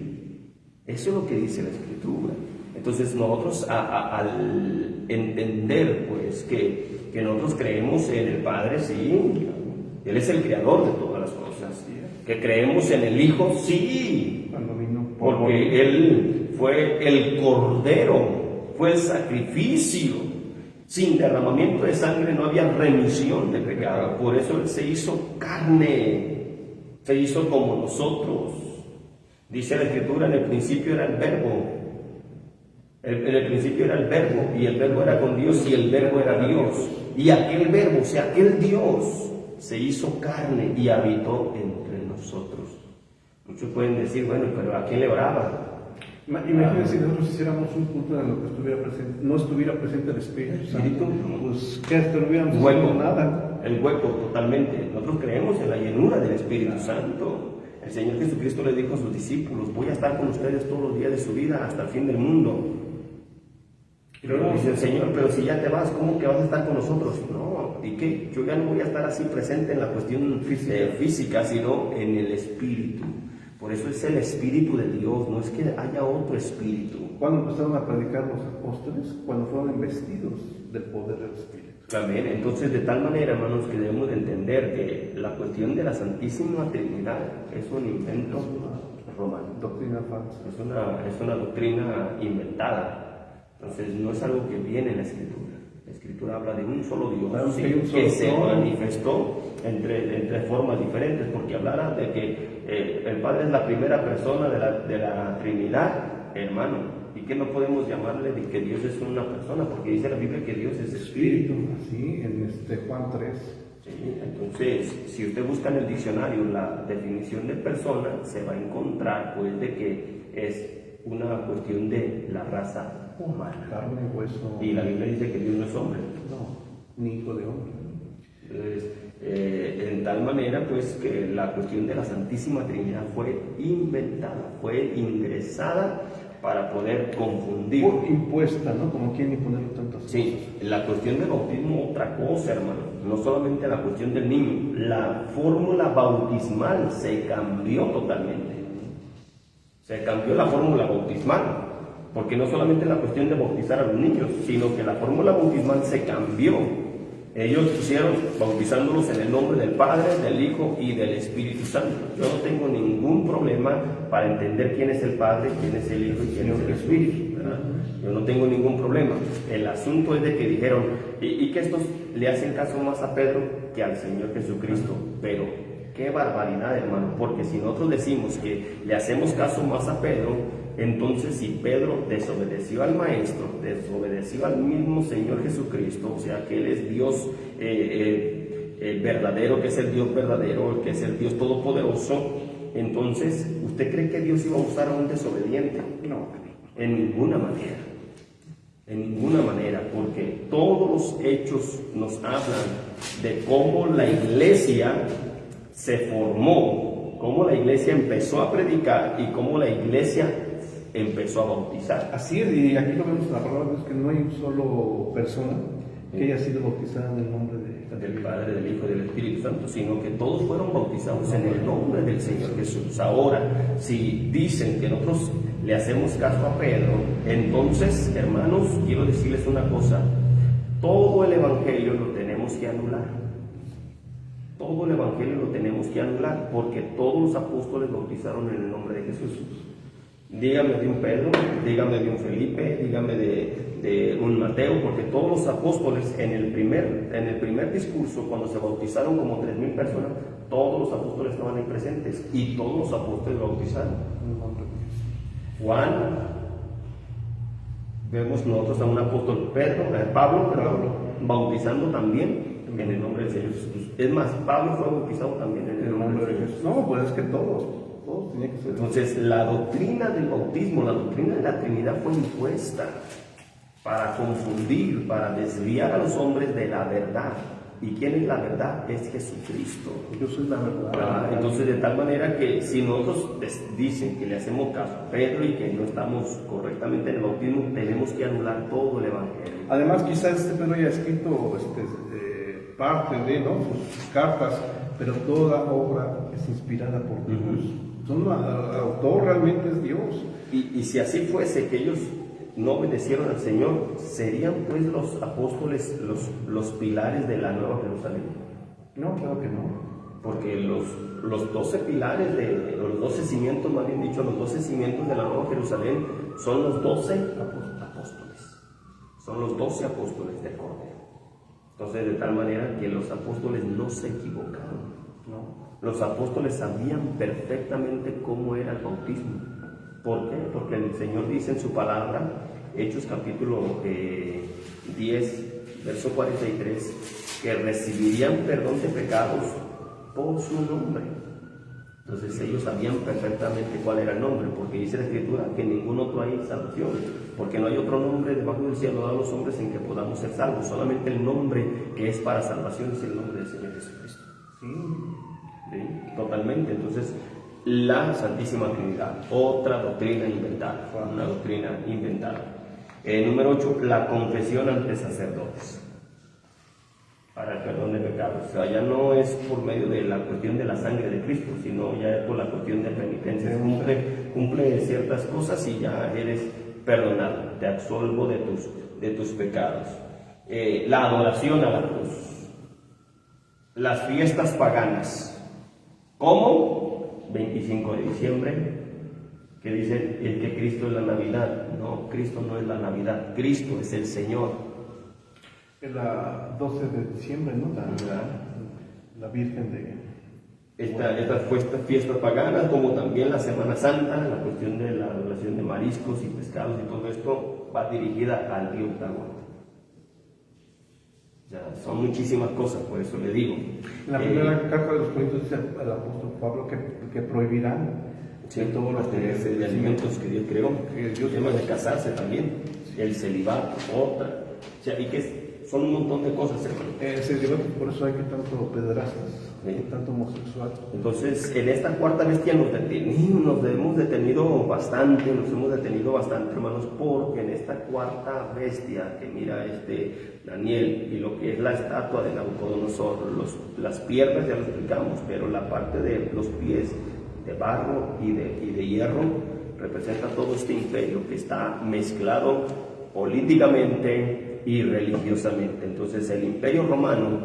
Speaker 1: Eso es lo que dice la Escritura. Entonces nosotros al entender pues que nosotros creemos en el Padre, sí, Él es el creador de todas las cosas, que creemos en el Hijo, sí, porque Él fue el Cordero, fue el sacrificio, sin derramamiento de sangre no había remisión de pecado, por eso Él se hizo carne, se hizo como nosotros. Dice la Escritura, en el principio era el Verbo. En el principio era el Verbo, y el Verbo era con Dios, y el Verbo era Dios. Y aquel Verbo, o sea, aquel Dios, se hizo carne y habitó entre nosotros. Muchos pueden decir, bueno, pero ¿a quién le oraba?
Speaker 2: Imagínense si nosotros hiciéramos un culto en lo que no estuviera presente el Espíritu Santo, pues ¿qué estuviéramos haciendo? Nada.
Speaker 1: El hueco, totalmente. Nosotros creemos en la llenura del Espíritu Santo. El Señor Jesucristo le dijo a sus discípulos, voy a estar con ustedes todos los días de su vida hasta el fin del mundo. Y luego dice el Señor, pero si ya te vas, ¿cómo que vas a estar con nosotros? No, ¿y qué? Yo ya no voy a estar así presente en la cuestión física, sino en el Espíritu. Por eso es el Espíritu de Dios, no es que haya otro Espíritu.
Speaker 2: ¿Cuándo empezaron a predicar los apóstoles? Cuando fueron investidos del poder del Espíritu.
Speaker 1: Amén. Entonces, de tal manera, hermanos, que debemos de entender que la cuestión de la Santísima Trinidad es un invento romano.
Speaker 2: Doctrina falsa.
Speaker 1: Es una doctrina inventada. Entonces, no es algo que viene en la Escritura. La Escritura habla de un solo Dios,
Speaker 2: claro,
Speaker 1: que se manifestó entre formas diferentes, porque hablara de que el Padre es la primera persona de la Trinidad, hermano. ¿Y que no podemos llamarle de que Dios es una persona? Porque dice la Biblia que Dios es Espíritu.
Speaker 2: Sí, en Juan 3.
Speaker 1: Sí, entonces, si usted busca en el diccionario la definición de persona, se va a encontrar pues de que es una cuestión de la raza humana.
Speaker 2: Carne, hueso.
Speaker 1: Y la Biblia dice que Dios no es hombre.
Speaker 2: No, ni hijo de hombre.
Speaker 1: Entonces, en tal manera pues que la cuestión de la Santísima Trinidad fue inventada, fue ingresada para poder confundir.
Speaker 2: Impuesta, ¿no? Como quieren imponerlo tantas cosas.
Speaker 1: Sí, la cuestión del bautismo, otra cosa, hermano. No solamente la cuestión del niño, la fórmula bautismal se cambió totalmente. Se cambió la fórmula bautismal, porque no solamente la cuestión de bautizar a los niños, sino que la fórmula bautismal se cambió. Ellos pusieron bautizándolos en el nombre del Padre, del Hijo y del Espíritu Santo. Yo no tengo ningún problema para entender quién es el Padre, quién es el Hijo y quién es el Espíritu, ¿verdad? Yo no tengo ningún problema. El asunto es de que dijeron, y que estos le hacen caso más a Pedro que al Señor Jesucristo. Pero qué barbaridad, hermano, porque si nosotros decimos que le hacemos caso más a Pedro, entonces si Pedro desobedeció al Maestro, desobedeció al mismo Señor Jesucristo, o sea que Él es Dios verdadero, que es el Dios verdadero, que es el Dios todopoderoso, entonces, ¿usted cree que Dios iba a usar a un desobediente?
Speaker 2: No.
Speaker 1: En ninguna manera. En ninguna manera, porque todos los hechos nos hablan de cómo la iglesia se formó, cómo la iglesia empezó a predicar y cómo la iglesia empezó a bautizar.
Speaker 2: Así es, y aquí lo vemos en la palabra, es que no hay un solo persona que haya sido bautizada en el nombre
Speaker 1: del Padre, del Hijo y del Espíritu Santo, sino que todos fueron bautizados en el nombre del Señor Jesús. Ahora, si dicen que nosotros le hacemos caso a Pedro, entonces, hermanos, quiero decirles una cosa: todo el Evangelio lo tenemos que anular. Todo el Evangelio lo tenemos que anular, porque todos los apóstoles bautizaron en el nombre de Jesús. Dígame de un Pedro, dígame de un Felipe, dígame de un Mateo, porque todos los apóstoles en el primer discurso, cuando se bautizaron como 3,000 personas, todos los apóstoles estaban ahí presentes y todos los apóstoles bautizaron. Juan, vemos nosotros a un apóstol Pablo, bautizando también en el nombre del Señor Jesús. Es más, Pablo fue bautizado también en el nombre de Jesús.
Speaker 2: No, pues es que todos tenían que ser.
Speaker 1: Entonces, la doctrina del bautismo, la doctrina de la Trinidad fue impuesta para confundir, para desviar a los hombres de la verdad. ¿Y quién es la verdad? Es Jesucristo.
Speaker 2: Yo soy la verdad.
Speaker 1: Entonces, de tal manera que si nosotros dicen que le hacemos caso a Pedro y que no estamos correctamente en el bautismo, tenemos que anular todo el Evangelio.
Speaker 2: Además, quizás Pedro haya escrito parte de sus cartas, pero toda obra es inspirada por Dios. El autor realmente es Dios.
Speaker 1: Y si así fuese, que ellos no obedecieron al Señor, ¿serían pues los apóstoles los pilares de la Nueva Jerusalén?
Speaker 2: No, claro que no.
Speaker 1: Porque los 12 pilares, los 12 cimientos, más bien dicho, los 12 cimientos de la Nueva Jerusalén son los 12 apóstoles. Son los 12 apóstoles del Cordero. Entonces, de tal manera que los apóstoles no se equivocaron, ¿no? Los apóstoles sabían perfectamente cómo era el bautismo. ¿Por qué? Porque el Señor dice en su palabra, Hechos capítulo 10, verso 43, que recibirían perdón de pecados por su nombre. Entonces ellos sabían perfectamente cuál era el nombre, porque dice la Escritura que en ningún otro hay salvación, porque no hay otro nombre debajo del cielo dado a los hombres en que podamos ser salvos. Solamente el nombre que es para salvación es el nombre del Señor Jesucristo. ¿Sí? Totalmente. Entonces, la Santísima Trinidad, otra doctrina inventada, una doctrina inventada. Número 8, la confesión ante sacerdotes para el perdón de pecados. O sea, ya no es por medio de la cuestión de la sangre de Cristo, sino ya es por la cuestión de penitencia. Cumple ciertas cosas y ya eres perdonado, te absolvo de tus pecados. La adoración a la cruz, las fiestas paganas, ¿cómo? 25 de diciembre, que dicen el que Cristo es la Navidad. No, Cristo no es la Navidad, Cristo es el Señor.
Speaker 2: El 12 de diciembre, ¿no? La Virgen de...
Speaker 1: Estas fiestas paganas, como también la Semana Santa, la cuestión de la adoración de mariscos y pescados y todo esto, va dirigida al río Tahuantinsuyo. Ya, son muchísimas cosas, por eso le digo.
Speaker 2: En la primera carta de los Corintios dice el apóstol Pablo que prohibirán
Speaker 1: todos los de alimentos que Dios creó, el tema de casarse también, el celibato, otra, o sea, y que son un montón de cosas, hermano.
Speaker 2: Celibato, por eso hay que tanto pederastas, tanto homosexual.
Speaker 1: Entonces, en esta cuarta bestia nos hemos detenido bastante, hermanos, porque en esta cuarta bestia que mira Daniel y lo que es la estatua de Nabucodonosor, las piernas ya lo explicamos, pero la parte de los pies de barro y de hierro representa todo este imperio que está mezclado políticamente y religiosamente. Entonces el imperio romano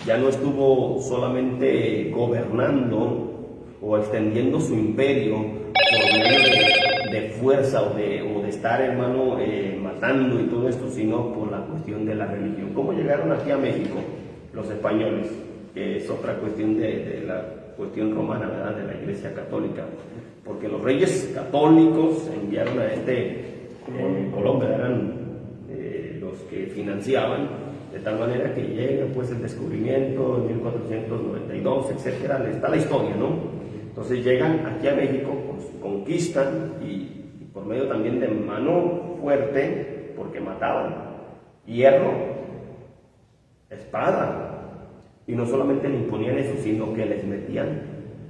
Speaker 1: ya no estuvo solamente gobernando o extendiendo su imperio por medio de fuerza o de estar, hermano, matando y todo esto, sino por la cuestión de la religión. ¿Cómo llegaron aquí a México los españoles? Que es otra cuestión de la cuestión romana, ¿verdad? De la Iglesia Católica, porque los reyes católicos enviaron a Colombia, eran los que financiaban, de tal manera que llega pues el descubrimiento en 1492, etcétera. Está la historia, ¿no? Entonces llegan aquí a México, conquistan y por medio también de mano fuerte, porque mataban, hierro, espada. Y no solamente le imponían eso, sino que les metían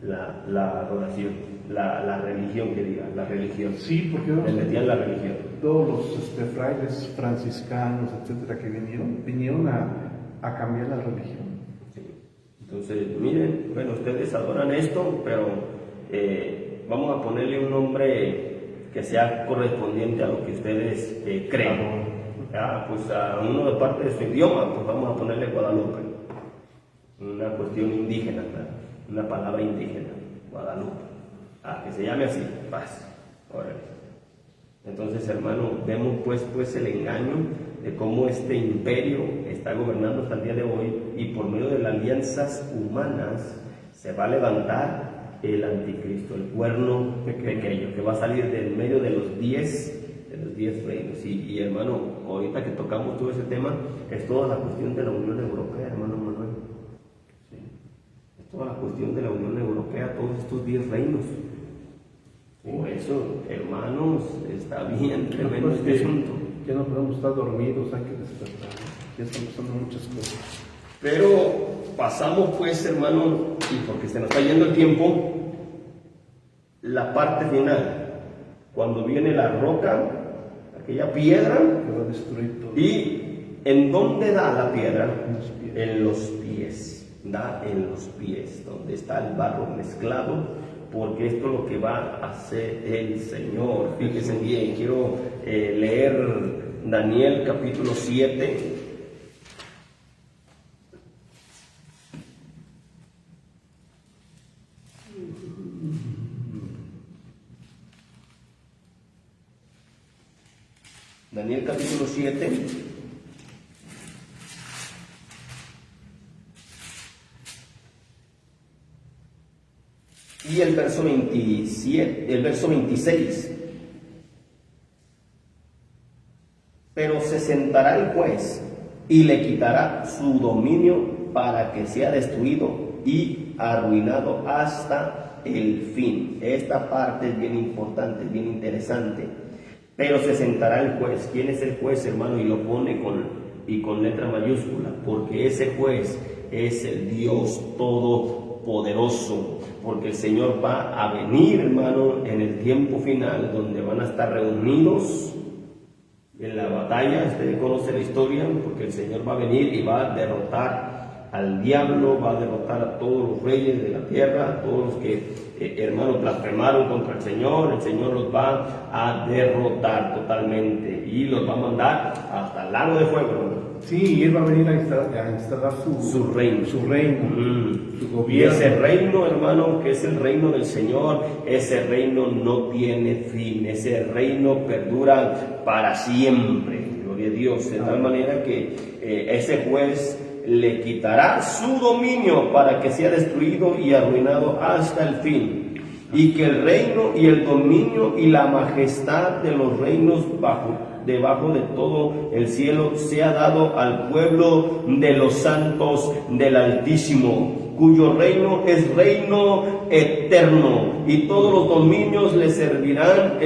Speaker 1: la adoración, la religión, que diga, la religión.
Speaker 2: Sí, porque
Speaker 1: les metían la religión.
Speaker 2: Todos los frailes franciscanos, etcétera, que vinieron a cambiar la religión.
Speaker 1: Sí. Entonces, miren, bueno, ustedes adoran esto, pero vamos a ponerle un nombre que sea correspondiente a lo que ustedes creen. Pues a uno de parte de su idioma, pues vamos a ponerle Guadalupe. Una cuestión indígena, ¿verdad? Una palabra indígena, Guadalupe. Que se llame así, paz. Órale. Entonces, hermano, vemos pues el engaño de cómo este imperio está gobernando hasta el día de hoy, y por medio de las alianzas humanas se va a levantar el anticristo, el cuerno pequeño, que va a salir del medio de los 10 reinos. Y hermano, ahorita que tocamos todo ese tema, es toda la cuestión de la Unión Europea, hermano Manuel. ¿Sí? Es toda la cuestión de la Unión Europea, todos estos 10 reinos. Por eso, hermanos, está bien tremendo este asunto.
Speaker 2: Ya no podemos estar dormidos, hay que despertar. Ya están pasando muchas cosas.
Speaker 1: Pero pasamos pues, hermano, y porque se nos está yendo el tiempo, la parte final, cuando viene la roca, aquella piedra,
Speaker 2: que va a destruir todo.
Speaker 1: ¿Y en dónde da la piedra?
Speaker 2: En los pies.
Speaker 1: Da en los pies, donde está el barro mezclado porque esto es lo que va a hacer el Señor. Fíjense bien, quiero leer Daniel capítulo 7. Daniel capítulo 7. Y el verso 27, el verso 26. Pero se sentará el juez y le quitará su dominio para que sea destruido y arruinado hasta el fin. Esta parte es bien importante, bien interesante. Pero se sentará el juez. ¿Quién es el juez, hermano? Y lo pone con letra mayúscula, porque ese juez es el Dios Todopoderoso, porque el Señor va a venir, hermano, en el tiempo final, donde van a estar reunidos en la batalla. Usted conoce la historia, porque el Señor va a venir y va a derrotar al diablo, va a derrotar a todos los reyes de la tierra, a todos los que, hermanos, blasfemaron contra el Señor los va a derrotar totalmente y los va a mandar hasta el lago de fuego, hermano.
Speaker 2: Sí, y Él va a venir a instalar su reino, su gobierno.
Speaker 1: Y ese reino, hermano, que es el reino del Señor, ese reino no tiene fin, ese reino perdura para siempre, gloria a Dios, de tal manera que ese juez le quitará su dominio para que sea destruido y arruinado hasta el fin, y que el reino y el dominio y la majestad de los reinos debajo de todo el cielo sea dado al pueblo de los santos del Altísimo, cuyo reino es reino eterno, y todos los dominios le servirán,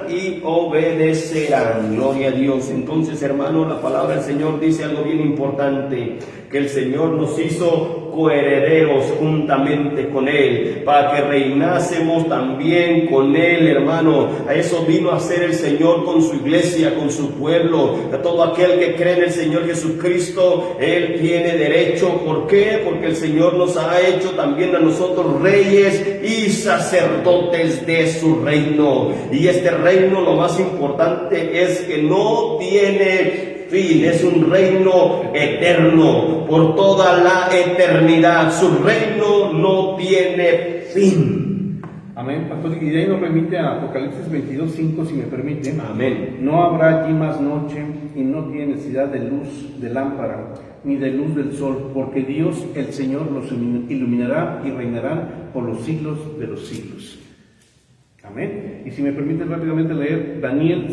Speaker 1: y obedecerán. Gloria a Dios. Entonces, hermano, la palabra del Señor dice algo bien importante, que el Señor nos hizo coherederos juntamente con Él, para que reinásemos también con Él, hermano. A eso vino a hacer el Señor con su iglesia, con su pueblo. A todo aquel que cree en el Señor Jesucristo, Él tiene derecho. ¿Por qué? Porque el Señor nos ha hecho también a nosotros reyes y sacerdotes de su reino. Y este reino, lo más importante es que no tiene fin, es un reino eterno por toda la eternidad. Su reino no tiene fin.
Speaker 2: Amén, pastor. Y de ahí nos remite a Apocalipsis 22:5, si me permite.
Speaker 1: Amén.
Speaker 2: No habrá allí más noche, y no tiene necesidad de luz de lámpara, ni de luz del sol, porque Dios el Señor los iluminará y reinarán por los siglos de los siglos. Amén. Y si me permite rápidamente leer Daniel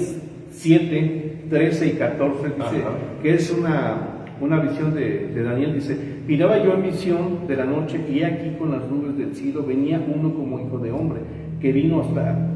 Speaker 2: 7:13 y 14, dice, que es una visión de Daniel. Dice: miraba yo en visión de la noche, y he aquí con las nubes del cielo venía uno como hijo de hombre, que vino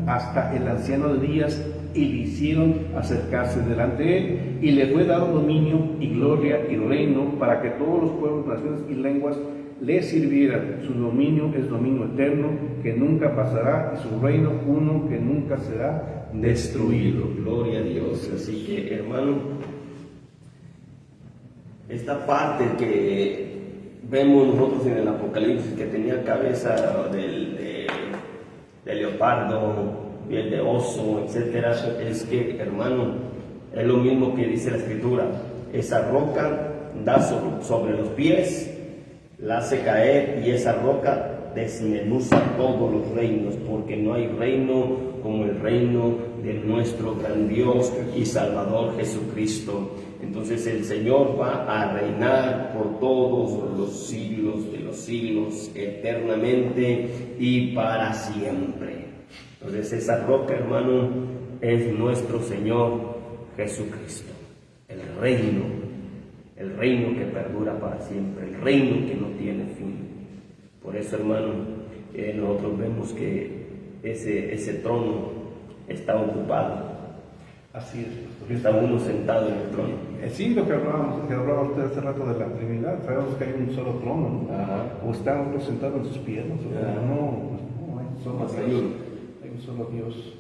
Speaker 2: hasta el anciano de días, y le hicieron acercarse delante de él, y le fue dado dominio y gloria y reino, para que todos los pueblos, naciones y lenguas le sirvieran. Su dominio es dominio eterno, que nunca pasará, y su reino uno que nunca será destruido.
Speaker 1: Gloria a Dios. Así que, hermano, esta parte que vemos nosotros en el Apocalipsis, que tenía cabeza de leopardo, piel de oso, etcétera, es que, hermano, es lo mismo que dice la Escritura. Esa roca da sobre los pies, la hace caer, y esa roca desmenuza todos los reinos, porque no hay reino como el reino de nuestro gran Dios y Salvador Jesucristo. Entonces el Señor va a reinar por todos los siglos de los siglos, eternamente y para siempre. Entonces esa roca, hermano, es nuestro Señor Jesucristo, el reino que perdura para siempre, el reino que no tiene fin. Por eso, hermano, nosotros vemos que ese trono está ocupado.
Speaker 2: Así es.
Speaker 1: Está uno sentado en el trono.
Speaker 2: Sí, lo que hablaba usted hace rato de la Trinidad. Sabemos que hay un solo trono, ¿no? O está uno sentado en sus piernas, no, hay un solo Dios.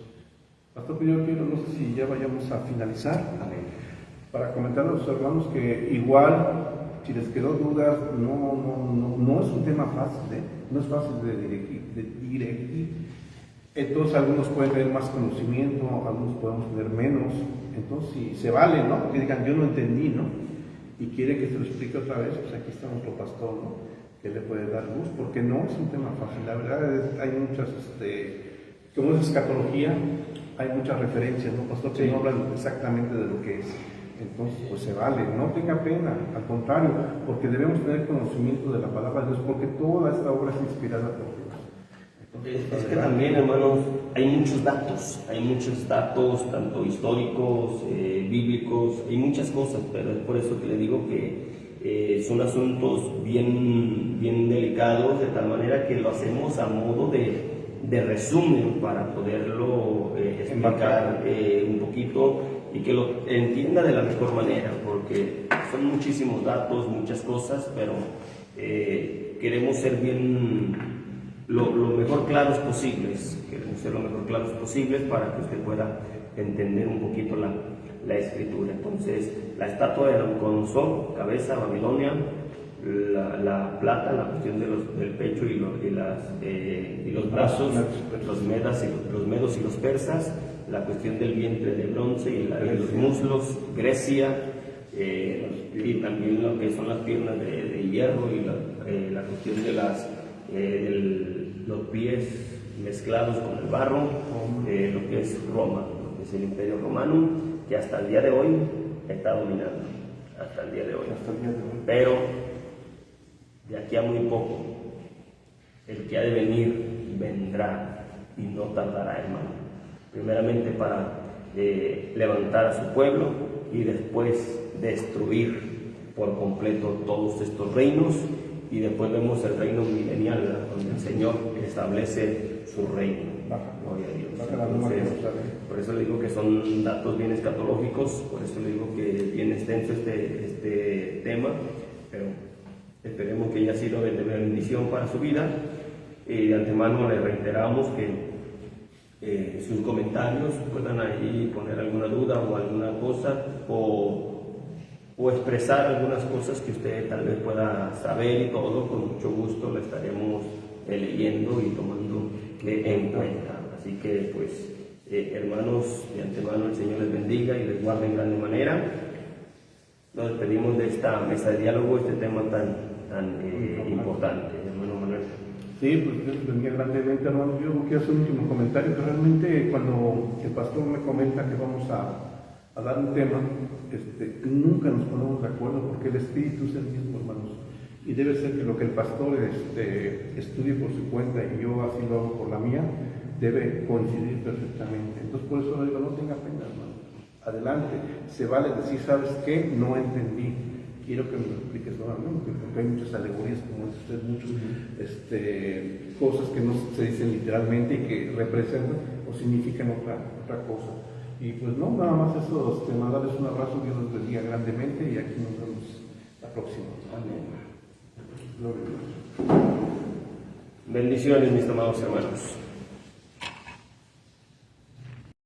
Speaker 2: Pastor, yo quiero, no sé si ya vayamos a finalizar.
Speaker 1: Amén.
Speaker 2: Para comentar a los hermanos que igual si les quedó dudas, no es un tema fácil, no es fácil de dirigir. Entonces algunos pueden tener más conocimiento, algunos podemos tener menos. Entonces si se vale, ¿no? Que digan, yo no entendí, ¿no? Y quiere que se lo explique otra vez, pues aquí está nuestro pastor, ¿no? Que le puede dar luz, porque no es un tema fácil. La verdad hay muchas, como es escatología, hay muchas referencias, ¿no, pastor? Que no hablan exactamente de lo que es. Entonces, pues se vale, no tenga pena, al contrario, porque debemos tener conocimiento de la palabra de Dios, porque toda esta obra es inspirada por Dios. Entonces,
Speaker 1: es que también, hermanos, hay muchos datos, tanto históricos, bíblicos, hay muchas cosas, pero es por eso que le digo que son asuntos bien delicados, de tal manera que lo hacemos a modo de resumen para poderlo explicar un poquito y que lo entienda de la mejor manera, porque son muchísimos datos, muchas cosas, pero queremos ser lo mejor claros posibles, para que usted pueda entender un poquito la escritura. Entonces, la estatua de Nabucodonosor, cabeza, Babilonia, la plata, la cuestión del pecho y los brazos, los medos y los persas, la cuestión del vientre de bronce y los muslos, Grecia, y también lo que son las piernas de hierro y la cuestión de los pies mezclados con el barro, lo que es Roma, lo que es el Imperio Romano, que hasta el día de hoy está dominando, hasta el día de hoy. Pero de aquí a muy poco, el que ha de venir vendrá y no tardará, hermano. Primeramente para levantar a su pueblo y después destruir por completo todos estos reinos, y después vemos el reino milenial, donde el Señor establece su reino. Gloria a Dios. Entonces, por eso le digo que son datos bien escatológicos, por eso le digo que es bien extenso este tema, pero esperemos que haya sido de bendición para su vida. De antemano le reiteramos que sus comentarios puedan ahí poner alguna duda o alguna cosa, o expresar algunas cosas que usted tal vez pueda saber, y todo con mucho gusto la estaremos leyendo y tomando en cuenta. Así que pues hermanos, de antemano el Señor les bendiga y les guarde en grande manera. Nos despedimos de esta mesa de diálogo, este tema tan importante, hermano Manuel.
Speaker 2: Sí, pues Dios bendiga grandemente, hermano. Yo quiero hacer un último comentario, que realmente cuando el pastor me comenta que vamos a dar un tema, nunca nos ponemos de acuerdo, porque el espíritu es el mismo, hermanos, y debe ser que lo que el pastor estudie por su cuenta y yo así lo hago por la mía, debe coincidir perfectamente. Entonces por eso le digo, no tenga pena, hermano, adelante, se vale decir, ¿sabes qué? No entendí, quiero que me lo expliques nuevamente, porque hay muchas alegorías, como dice usted, muchas cosas que no se dicen literalmente y que representan o significan otra cosa. Y pues no, nada más eso, mandarles un abrazo, Dios los bendiga grandemente, y aquí nos vemos la próxima.
Speaker 1: Amén.
Speaker 2: Gloria a Dios.
Speaker 1: Bendiciones, mis amados hermanos.